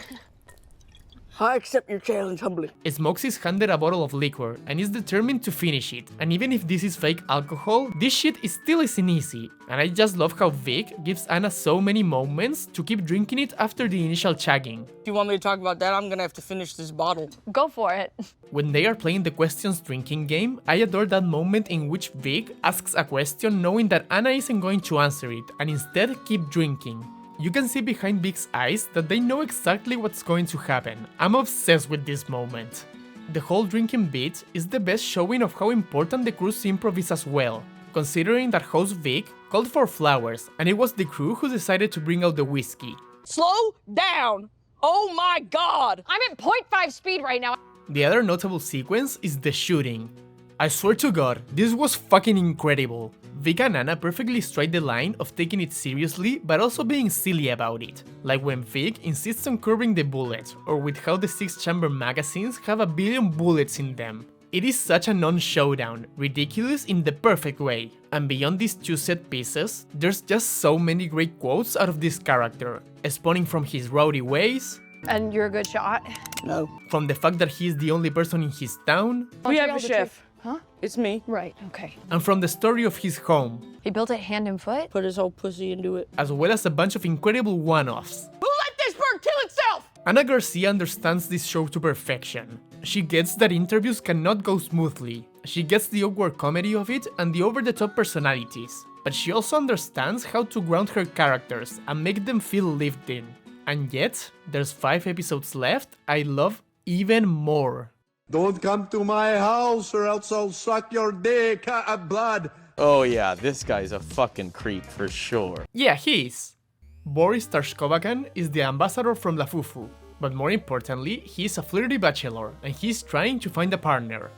I accept your challenge humbly. Smokes is handed a bottle of liquor and is determined to finish it, and even if this is fake alcohol, this shit still isn't easy, and I just love how Vic gives Anna so many moments to keep drinking it after the initial chugging. If you want me to talk about that, I'm gonna have to finish this bottle. Go for it. When they are playing the questions drinking game, I adore that moment in which Vic asks a question knowing that Anna isn't going to answer it, and instead keep drinking. You can see behind Vic's eyes that they know exactly what's going to happen. I'm obsessed with this moment. The whole drinking bit is the best showing of how important the crew's improv is as well, considering that host Vic called for flowers and it was the crew who decided to bring out the whiskey. Slow down! Oh my god! I'm at 0.5 speed right now. The other notable sequence is the shooting. I swear to god, this was fucking incredible. Vic and Anna perfectly strike the line of taking it seriously but also being silly about it, like when Vic insists on curving the bullet, or with how the 6-chamber magazines have 1 billion bullets in them. It is such a non-showdown, ridiculous in the perfect way, and beyond these two set pieces, there's just so many great quotes out of this character, spawning from his rowdy ways, and you're a good shot. No. From the fact that he is the only person in his town, We have a chef. Huh? It's me. Right, okay. and from the story of his home, He built it hand and foot? Put his whole pussy into it. as well as a bunch of incredible one-offs. Who let this bird kill itself? Ana Garcia understands this show to perfection. She gets that interviews cannot go smoothly. She gets the awkward comedy of it and the over-the-top personalities. But she also understands how to ground her characters and make them feel lived in. And yet, there's 5 episodes left I love even more. Don't come to my house or else I'll suck your dick, blood. Oh yeah, this guy's a fucking creep for sure. Yeah, he is. Boris Tarshkovakan is the ambassador from La Fufu, but more importantly, he's a flirty bachelor and he's trying to find a partner.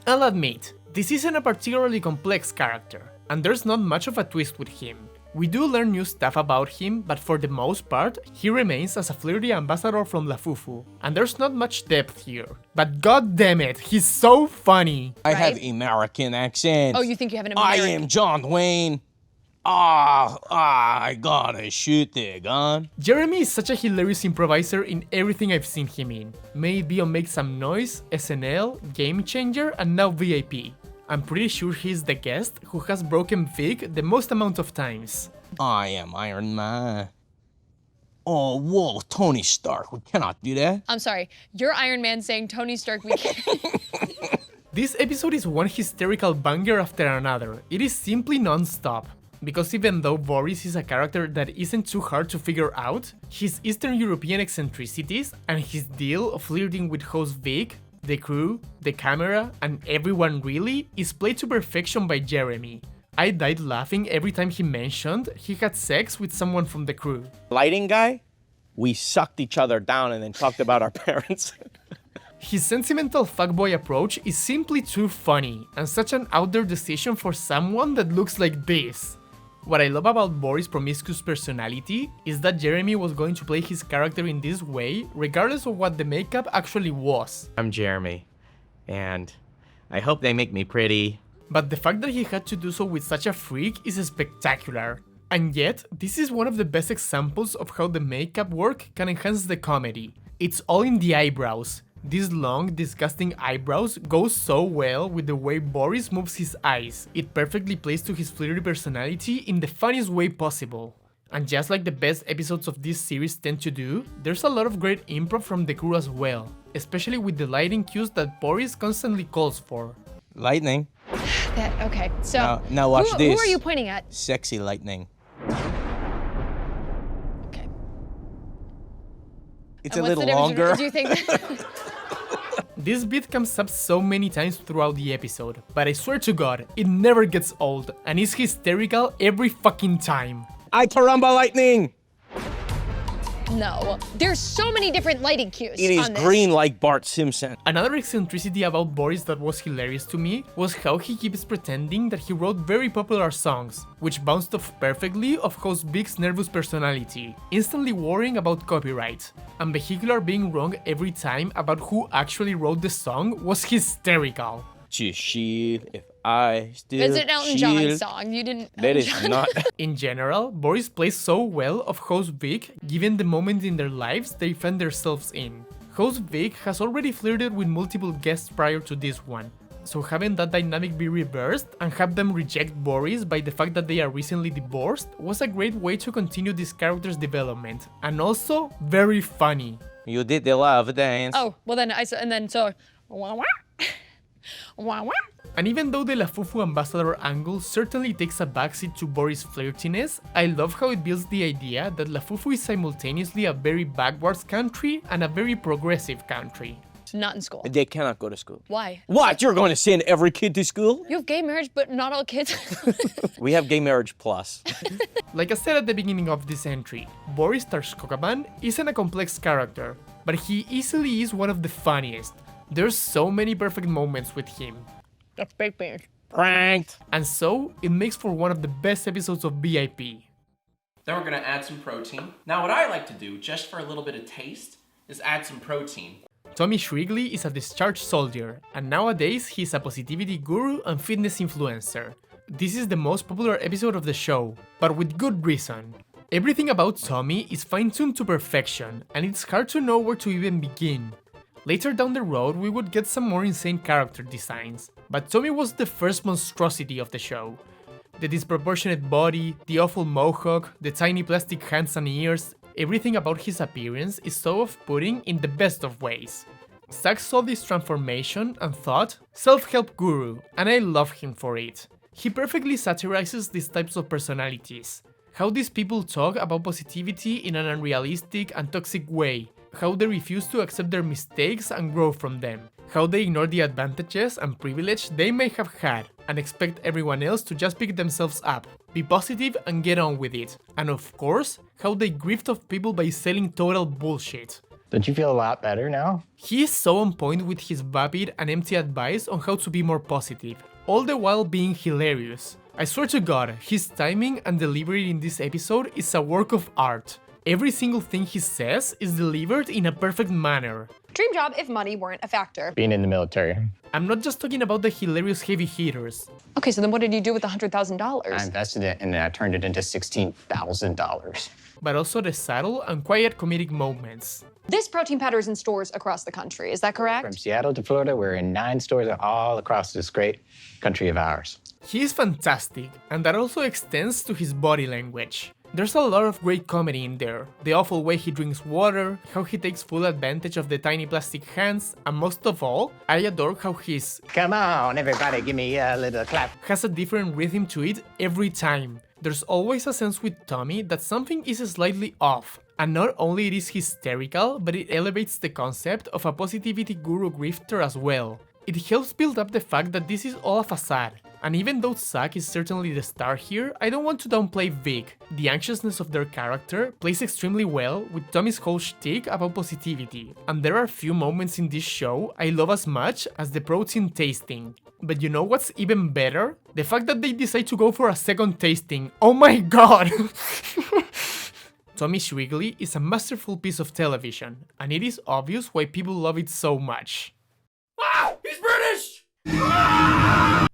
I'll admit, this isn't a particularly complex character, and there's not much of a twist with him. We do learn new stuff about him, but for the most part, he remains as a flirty ambassador from La Fufu, and there's not much depth here. But god damn it, he's so funny! I have American accent. Oh, you think you have an American? I am John Wayne. I gotta shoot the gun. Jeremy is such a hilarious improviser in everything I've seen him in. May it be on Make Some Noise, SNL, Game Changer, and now VIP. I'm pretty sure he's the guest who has broken Vic the most amount of times. I am Iron Man. Oh, whoa, Tony Stark, we cannot do that. I'm sorry, you're Iron Man saying Tony Stark, we can't. This episode is one hysterical banger after another. It is simply non-stop. Because even though Boris is a character that isn't too hard to figure out, his Eastern European eccentricities and his deal of flirting with host Vic, the crew, the camera, and everyone really is played to perfection by Jeremy. I died laughing every time he mentioned he had sex with someone from the crew. Lighting guy, we sucked each other down and then talked about our parents. His sentimental fuckboy approach is simply too funny, and such an out there decision for someone that looks like this. What I love about Boris' promiscuous personality is that Jeremy was going to play his character in this way regardless of what the makeup actually was. I'm Jeremy, and I hope they make me pretty. But the fact that he had to do so with such a freak is spectacular. And yet, this is one of the best examples of how the makeup work can enhance the comedy. It's all in the eyebrows. These long, disgusting eyebrows go so well with the way Boris moves his eyes. It perfectly plays to his flirty personality in the funniest way possible. And just like the best episodes of this series tend to do, there's a lot of great improv from the crew as well, especially with the lighting cues that Boris constantly calls for. Lightning. Okay, so now watch this. Who are you pointing at? Sexy lightning. Okay. It's a little longer. Do you think that? This bit comes up so many times throughout the episode, but I swear to god, it never gets old, and is hysterical every fucking time. Ay caramba lightning! No, there's so many different lighting cues. It is green like Bart Simpson. Another eccentricity about Boris that was hilarious to me was how he keeps pretending that he wrote very popular songs, which bounced off perfectly of host Vic's nervous personality, instantly worrying about copyright. And Vehicular being wrong every time about who actually wrote the song was hysterical. Just shield if I still Is it Elton John's song? You didn't. That is not. In general, Boris plays so well of host Vic given the moment in their lives they find themselves in. Host Vic has already flirted with multiple guests prior to this one, so having that dynamic be reversed and have them reject Boris by the fact that they are recently divorced was a great way to continue this character's development, and also very funny. You did the love dance. Oh, well then And even though the La Fufu ambassador angle certainly takes a backseat to Boris' flirtiness, I love how it builds the idea that La Fufu is simultaneously a very backwards country and a very progressive country. Not in school. They cannot go to school. Why? What? You're going to send every kid to school? You have gay marriage, but not all kids. We have gay marriage plus. Like I said at the beginning of this entry, Boris Tarshkovakan isn't a complex character, but he easily is one of the funniest. There's so many perfect moments with him. That's big beard. Pranked. And so, it makes for one of the best episodes of VIP. Then we're gonna add some protein. Now what I like to do, just for a little bit of taste, is add some protein. Tommy Shrigley is a discharged soldier, and nowadays he's a positivity guru and fitness influencer. This is the most popular episode of the show, but with good reason. Everything about Tommy is fine-tuned to perfection, and it's hard to know where to even begin. Later down the road, we would get some more insane character designs, but Tommy was the first monstrosity of the show. The disproportionate body, the awful mohawk, the tiny plastic hands and ears, Everything about his appearance is so off-putting in the best of ways. Zack saw this transformation and thought, self-help guru, and I love him for it. He perfectly satirizes these types of personalities. How these people talk about positivity in an unrealistic and toxic way. How they refuse to accept their mistakes and grow from them. How they ignore the advantages and privilege they may have had and expect everyone else to just pick themselves up, be positive and get on with it. And of course, how they grift off people by selling total bullshit. Don't you feel a lot better now? He is so on point with his vapid and empty advice on how to be more positive, all the while being hilarious. I swear to God, his timing and delivery in this episode is a work of art. Every single thing he says is delivered in a perfect manner. Dream job if money weren't a factor. Being in the military. I'm not just talking about the hilarious heavy hitters. Okay, so then what did you do with the $100,000? I invested it and then I turned it into $16,000. But also the subtle and quiet comedic moments. This protein powder is in stores across the country, is that correct? From Seattle to Florida, we're in 9 stores all across this great country of ours. He is fantastic, and that also extends to his body language. There's a lot of great comedy in there. The awful way he drinks water, how he takes full advantage of the tiny plastic hands, and most of all, I adore how his "Come on, everybody, give me a little clap" has a different rhythm to it every time. There's always a sense with Tommy that something is slightly off. And not only it is hysterical, but it elevates the concept of a positivity guru grifter as well. It helps build up the fact that this is all a facade. And even though Zack is certainly the star here, I don't want to downplay Vic. The anxiousness of their character plays extremely well with Tommy's whole shtick about positivity. And there are few moments in this show I love as much as the protein tasting. But you know what's even better? The fact that they decide to go for a second tasting. Oh my god! Tommy Shrigley is a masterful piece of television, and it is obvious why people love it so much. Ah! He's British!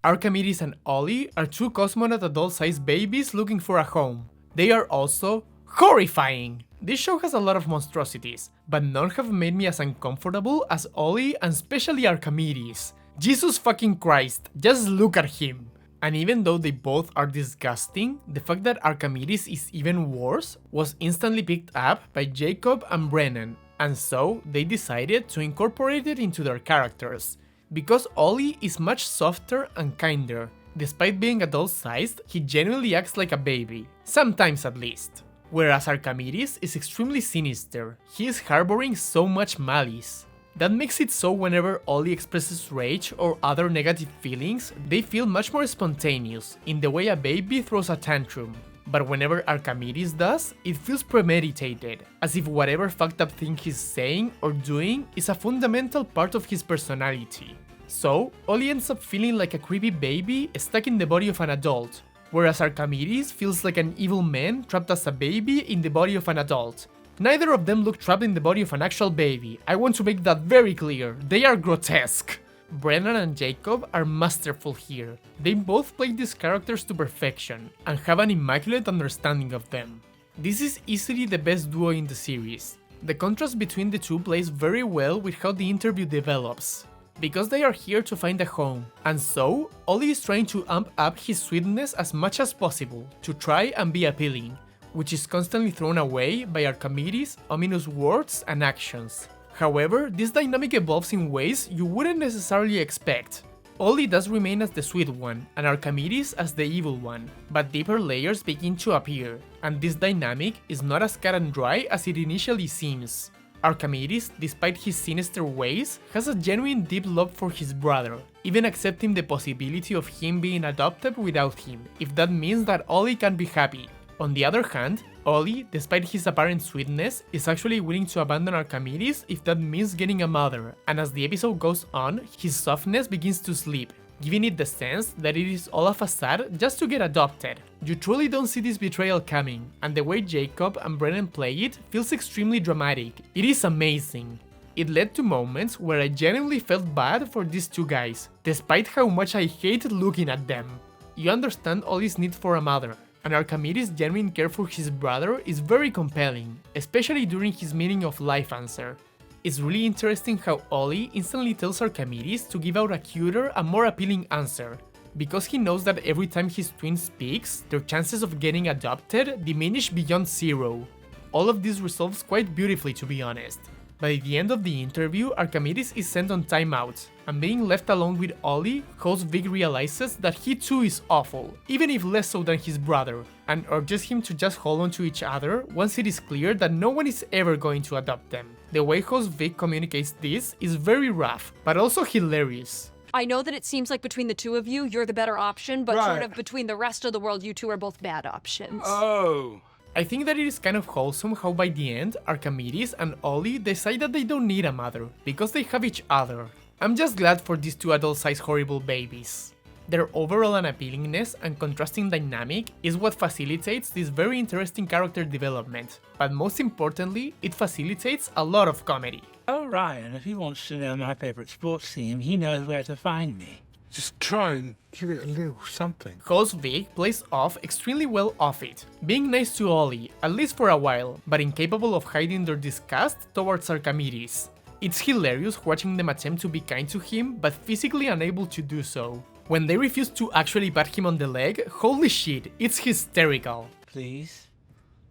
Archimedes and Ollie are 2 cosmonaut adult-sized babies looking for a home. They are also horrifying! This show has a lot of monstrosities, but none have made me as uncomfortable as Ollie and especially Archimedes. Jesus fucking Christ, just look at him! And even though they both are disgusting, the fact that Archimedes is even worse was instantly picked up by Jacob and Brennan, and so they decided to incorporate it into their characters. Because Ollie is much softer and kinder. Despite being adult-sized, he genuinely acts like a baby, sometimes at least. Whereas Archimedes is extremely sinister, he is harboring so much malice. That makes it so whenever Ollie expresses rage or other negative feelings, they feel much more spontaneous, in the way a baby throws a tantrum. But whenever Archimedes does, it feels premeditated, as if whatever fucked up thing he's saying or doing is a fundamental part of his personality. So, Ollie ends up feeling like a creepy baby stuck in the body of an adult, whereas Archimedes feels like an evil man trapped as a baby in the body of an adult. Neither of them look trapped in the body of an actual baby, I want to make that very clear, they are grotesque. Brennan and Jacob are masterful here. They both play these characters to perfection, and have an immaculate understanding of them. This is easily the best duo in the series. The contrast between the two plays very well with how the interview develops. Because they are here to find a home, and so, Ollie is trying to amp up his sweetness as much as possible, to try and be appealing, which is constantly thrown away by Archimedes' ominous words and actions. However, this dynamic evolves in ways you wouldn't necessarily expect. Ollie does remain as the sweet one, and Archimedes as the evil one, but deeper layers begin to appear, and this dynamic is not as cut and dry as it initially seems. Archimedes, despite his sinister ways, has a genuine deep love for his brother, even accepting the possibility of him being adopted without him, if that means that Ollie can be happy. On the other hand, Ollie, despite his apparent sweetness, is actually willing to abandon Archimedes if that means getting a mother, and as the episode goes on, his softness begins to slip, giving it the sense that it is all a facade just to get adopted. You truly don't see this betrayal coming, and the way Jacob and Brennan play it feels extremely dramatic. It is amazing. It led to moments where I genuinely felt bad for these two guys, despite how much I hate looking at them. You understand Ollie's need for a mother, and Archimedes' genuine care for his brother is very compelling, especially during his meaning of life answer. It's really interesting how Ollie instantly tells Archimedes to give out a cuter and more appealing answer, because he knows that every time his twin speaks, their chances of getting adopted diminish beyond 0. all of this resolves quite beautifully, to be honest. By the end of the interview, Archimedes is sent on timeout, and being left alone with Ollie, host Vic realizes that he too is awful, even if less so than his brother, and urges him to just hold on to each other once it is clear that no one is ever going to adopt them. The way host Vic communicates this is very rough, but also hilarious. I know that it seems like between the two of you, you're the better option, but sort of between the rest of the world, you two are both bad options. Oh. I think that it is kind of wholesome how by the end, Archimedes and Ollie decide that they don't need a mother, because they have each other. I'm just glad for these two adult-sized horrible babies. Their overall unappealingness and contrasting dynamic is what facilitates this very interesting character development, but most importantly, it facilitates a lot of comedy. Oh, Ryan, if he wants to know my favorite sports team, he knows where to find me. Just try and give it a little something. Host Vic plays off extremely well off it, being nice to Ollie, at least for a while, but incapable of hiding their disgust towards Archimedes. It's hilarious watching them attempt to be kind to him, but physically unable to do so. When they refuse to actually pat him on the leg, holy shit, it's hysterical. Please?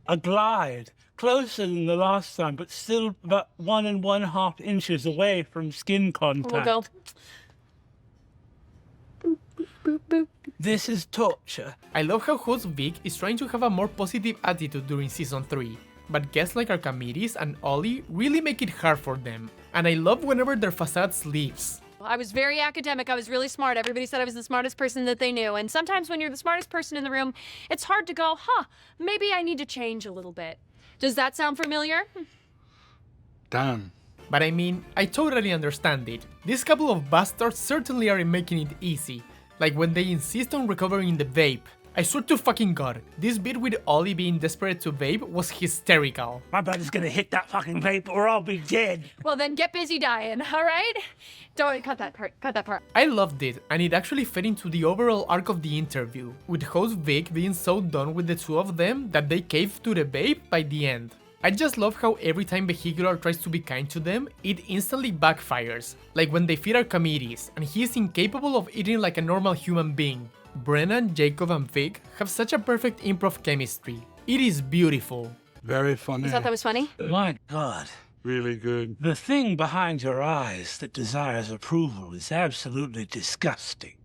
A glide. Closer than the last time, but still about 1 1/2 inches away from skin contact. We'll go. This is torture. I love how host Vic is trying to have a more positive attitude during season 3, but guests like Archimedes and Ollie really make it hard for them, and I love whenever their facade leaves. I was very academic, I was really smart, everybody said I was the smartest person that they knew, and sometimes when you're the smartest person in the room, it's hard to go, maybe I need to change a little bit. Does that sound familiar? Damn. But I mean, I totally understand it. This couple of bastards certainly aren't making it easy. Like when they insist on recovering the vape. I swear to fucking god, this bit with Ollie being desperate to vape was hysterical. My brother's gonna hit that fucking vape or I'll be dead. Well then get busy dying, alright? Don't cut that part. I loved it, and it actually fed into the overall arc of the interview, with host Vic being so done with the two of them that they caved to the vape by the end. I just love how every time Vehicular tries to be kind to them, it instantly backfires, like when they feed Archimedes, and he is incapable of eating like a normal human being. Brennan, Jacob, and Vic have such a perfect improv chemistry. It is beautiful. Very funny. You thought that was funny? My god. Really good. The thing behind your eyes that desires approval is absolutely disgusting.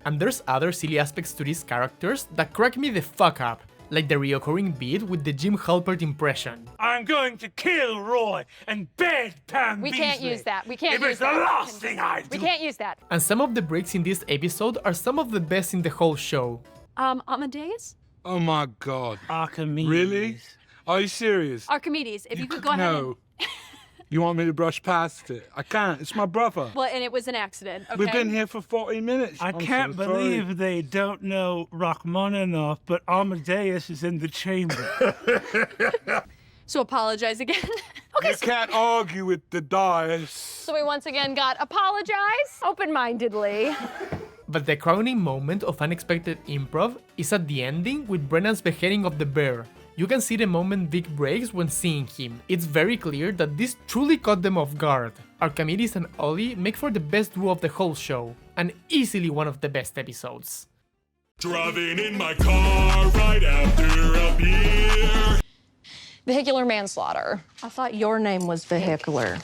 And there's other silly aspects to these characters that crack me the fuck up, like the reoccurring beat with the Jim Halpert impression. I'm going to kill Roy and bed Pam We Beasley. can't use that. We can't If use it's that. the last thing I do. We can't use that. And some of the breaks in this episode are some of the best in the whole show. Amadeus? Oh my god. Archimedes. Really? Are you serious? Archimedes, if you could go ahead and... No. You want me to brush past it? I can't. It's my brother. Well, and it was an accident, okay? We've been here for 40 minutes. I I'm can't so sorry. believe they don't know Rachmaninoff, but Amadeus is in the chamber. So apologize again. Okay. You can't argue with the dice. So we once again got apologize open-mindedly. But the crowning moment of unexpected improv is at the ending with Brennan's beheading of the bear. You can see the moment Vic breaks when seeing him. It's very clear that this truly caught them off guard. Archimedes and Ollie make for the best duo of the whole show, and easily one of the best episodes. Driving in my car right after a beer. Vehicular manslaughter. I thought your name was Vehicular.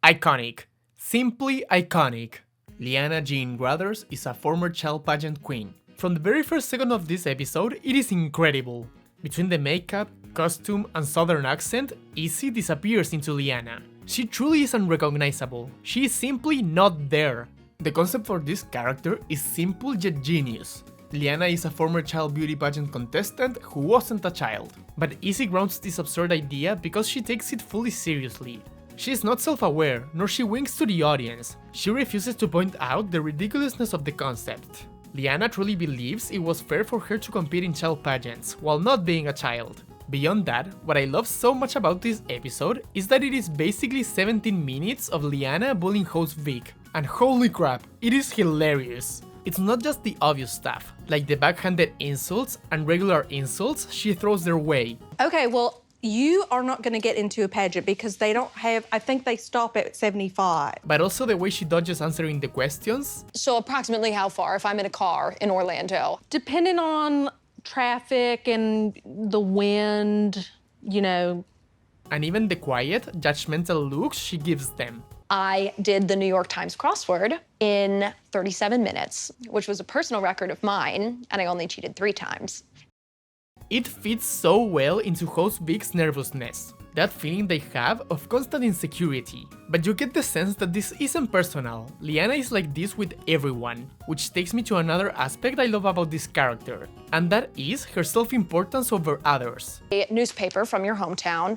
Iconic. Simply iconic. Liana Jean Brothers is a former child pageant queen. From the very first second of this episode, it is incredible. Between the makeup, costume, and southern accent, e.n.c disappears into Liana. She truly is unrecognizable. She is simply not there. The concept for this character is simple yet genius. Liana is a former child beauty pageant contestant who wasn't a child. But e.n.c grounds this absurd idea because she takes it fully seriously. She is not self-aware, nor she winks to the audience. She refuses to point out the ridiculousness of the concept. Liana truly believes it was fair for her to compete in child pageants, while not being a child. Beyond that, what I love so much about this episode is that it is basically 17 minutes of Liana bullying host Vic, and holy crap, it is hilarious. It's not just the obvious stuff, like the backhanded insults and regular insults she throws their way. Okay, well, you are not going to get into a pageant because they don't have, I think they stop at 75. But also the way she dodges answering the questions. So approximately how far if I'm in a car in Orlando? Depending on traffic and the wind, you know. And even the quiet, judgmental looks she gives them. I did the New York Times crossword in 37 minutes, which was a personal record of mine, and I only cheated 3 times. It fits so well into host Vic's nervousness, that feeling they have of constant insecurity. But you get the sense that this isn't personal. Liana is like this with everyone, which takes me to another aspect I love about this character, and that is her self-importance over others. A newspaper from your hometown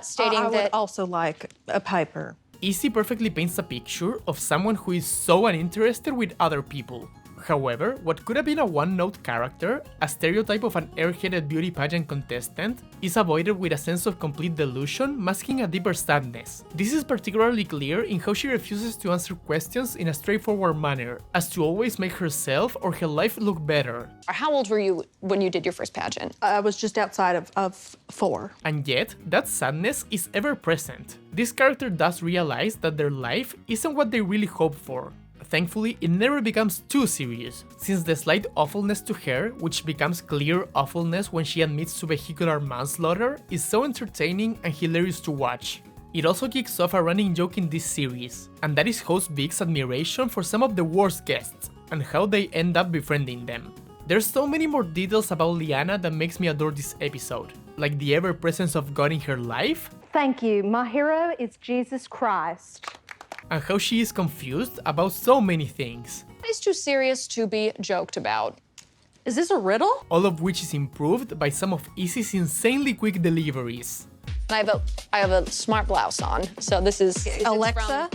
stating I that... would also like a paper. E.n.c perfectly paints a picture of someone who is so uninterested with other people. However, what could have been a one-note character, a stereotype of an air-headed beauty pageant contestant, is avoided with a sense of complete delusion masking a deeper sadness. This is particularly clear in how she refuses to answer questions in a straightforward manner, as to always make herself or her life look better. How old were you when you did your first pageant? I was just outside of 4. And yet, that sadness is ever present. This character does realize that their life isn't what they really hope for. Thankfully, it never becomes too serious, since the slight awfulness to her, which becomes clear awfulness when she admits to vehicular manslaughter, is so entertaining and hilarious to watch. It also kicks off a running joke in this series, and that is host Vic's admiration for some of the worst guests, and how they end up befriending them. There's so many more details about Liana that makes me adore this episode, like the ever-presence of God in her life. Thank you, my hero is Jesus Christ. And how she is confused about so many things. It's too serious to be joked about. Is this a riddle? All of which is improved by some of e.n.c's insanely quick deliveries. I have a smart blouse on, so this is... Alexa?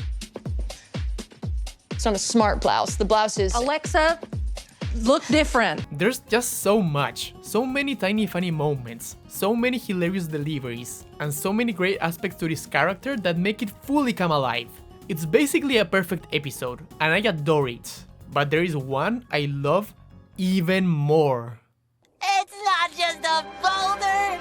It's not a smart blouse. The blouse is... Alexa, look different. There's just so much, so many tiny funny moments, so many hilarious deliveries, and so many great aspects to this character that make it fully come alive. It's basically a perfect episode, and I adore it. But there is one I love even more. It's not just a boulder,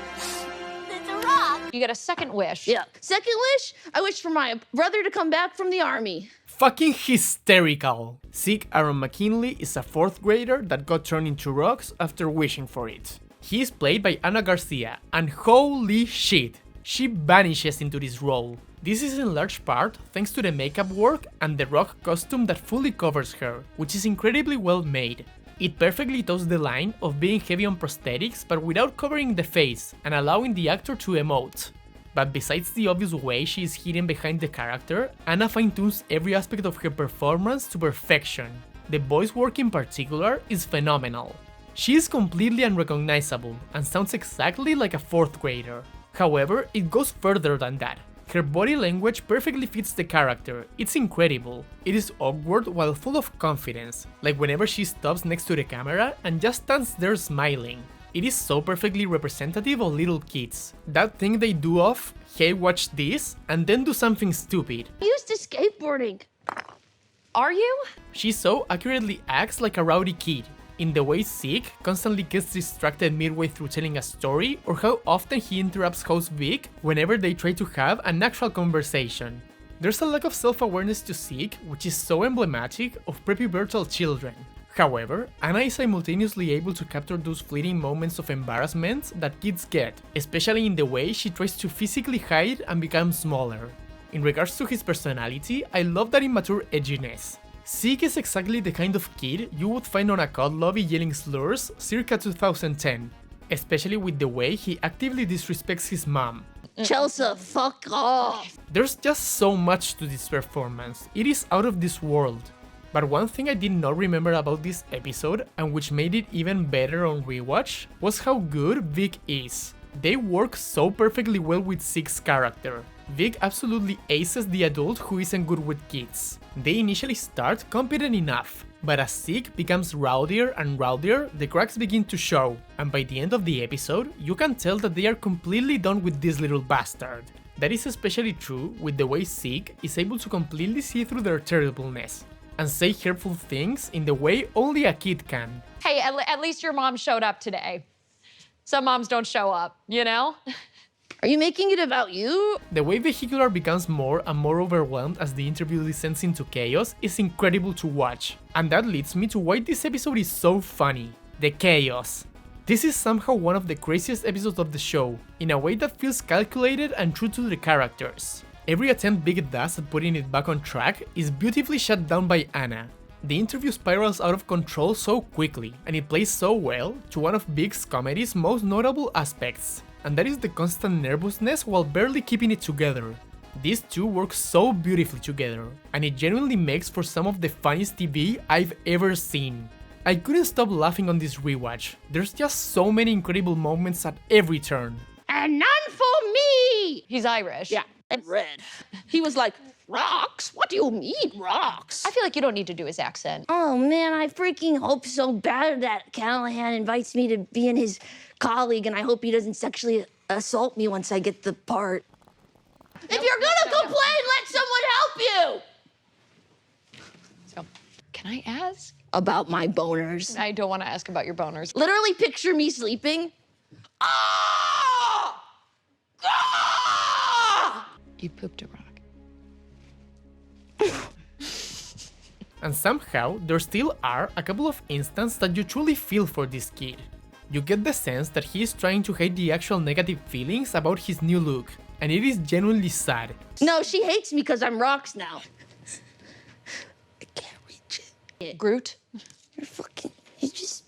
it's a rock. You get a second wish. Yeah. Second wish? I wish for my brother to come back from the army. Fucking hysterical. Zeke Aaron McKinley is a 4th grader that got turned into rocks after wishing for it. He is played by Ana Garcia, and holy shit, she vanishes into this role. This is in large part thanks to the makeup work and the rock costume that fully covers her, which is incredibly well made. It perfectly toes the line of being heavy on prosthetics but without covering the face and allowing the actor to emote. But besides the obvious way she is hidden behind the character, Anna fine-tunes every aspect of her performance to perfection. The voice work in particular is phenomenal. She is completely unrecognizable and sounds exactly like a 4th grader. However, it goes further than that. Her body language perfectly fits the character, it's incredible. It is awkward while full of confidence, like whenever she stops next to the camera and just stands there smiling. It is so perfectly representative of little kids. That thing they do of, hey watch this, and then do something stupid. Used to skateboarding. Are you? She so accurately acts like a rowdy kid. In the way Zeke constantly gets distracted midway through telling a story, or how often he interrupts host Vic whenever they try to have an actual conversation. There's a lack of self-awareness to Zeke, which is so emblematic of prepubertal children. However, Anna is simultaneously able to capture those fleeting moments of embarrassment that kids get, especially in the way she tries to physically hide and become smaller. In regards to his personality, I love that immature edginess. Zeke is exactly the kind of kid you would find on a COD lobby yelling slurs circa 2010, especially with the way he actively disrespects his mom. Chelsea, fuck off! There's just so much to this performance, it is out of this world. But one thing I did not remember about this episode, and which made it even better on rewatch, was how good Vic is. They work so perfectly well with Zeke's character. Vic absolutely aces the adult who isn't good with kids. They initially start competent enough, but as Zeke becomes rowdier and rowdier, the cracks begin to show, and by the end of the episode, you can tell that they are completely done with this little bastard. That is especially true with the way Zeke is able to completely see through their terribleness, and say hurtful things in the way only a kid can. Hey, at least your mom showed up today. Some moms don't show up, you know? Are you making it about you? The way Vehicular becomes more and more overwhelmed as the interview descends into chaos is incredible to watch. And that leads me to why this episode is so funny. The chaos. This is somehow one of the craziest episodes of the show, in a way that feels calculated and true to the characters. Every attempt Vic does at putting it back on track is beautifully shut down by Anna. The interview spirals out of control so quickly, and it plays so well to one of Vic's comedy's most notable aspects, and that is the constant nervousness while barely keeping it together. These two work so beautifully together, and it genuinely makes for some of the funniest TV I've ever seen. I couldn't stop laughing on this rewatch. There's just so many incredible moments at every turn. And none for me! He's Irish. Yeah, and red. He was like, rocks? What do you mean, rocks? I feel like you don't need to do his accent. Oh, man, I freaking hope so bad that Callahan invites me to be in his colleague, and I hope he doesn't sexually assault me once I get the part. If you're gonna complain, let someone help you! So, can I ask? About my boners. I don't want to ask about your boners. Literally picture me sleeping. Ah! Ah! You pooped a rock. And somehow, there still are a couple of instances that you truly feel for this kid. You get the sense that he is trying to hide the actual negative feelings about his new look, and it is genuinely sad. No, she hates me because I'm rocks now. I can't reach it. Groot? You're just,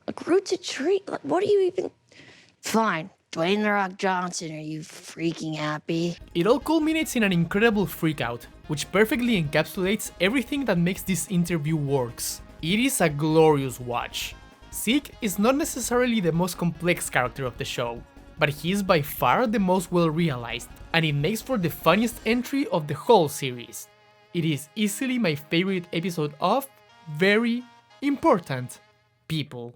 a Groot's a tree. Like, what are you even? Fine, Dwayne "The Rock" Johnson, are you freaking happy? It all culminates in an incredible freakout, which perfectly encapsulates everything that makes this interview works. It is a glorious watch. Zeke is not necessarily the most complex character of the show, but he is by far the most well realized, and it makes for the funniest entry of the whole series. It is easily my favorite episode of Very Important People.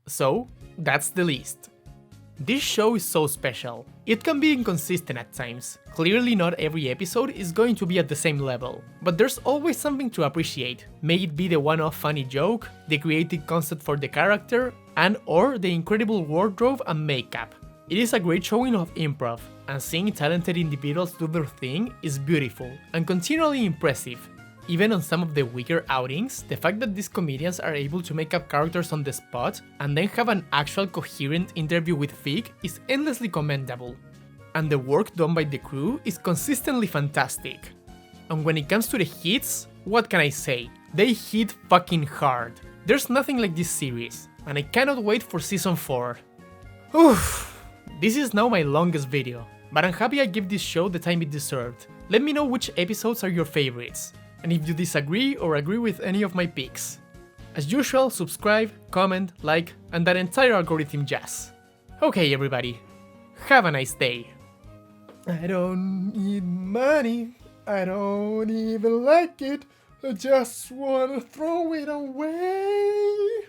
So, that's the list. This show is so special. It can be inconsistent at times. Clearly not every episode is going to be at the same level, but there's always something to appreciate. May it be the one-off funny joke, the creative concept for the character, and or the incredible wardrobe and makeup. It is a great showing of improv, and seeing talented individuals do their thing is beautiful and continually impressive. Even on some of the weaker outings, the fact that these comedians are able to make up characters on the spot and then have an actual coherent interview with Vic is endlessly commendable. And the work done by the crew is consistently fantastic. And when it comes to the hits, what can I say? They hit fucking hard. There's nothing like this series, and I cannot wait for season 4. Oof. This is now my longest video, but I'm happy I give this show the time it deserved. Let me know which episodes are your favorites, and if you disagree or agree with any of my picks. As usual, subscribe, comment, like, and that entire algorithm jazz. Okay everybody, have a nice day. I don't need money, I don't even like it, I just wanna throw it away.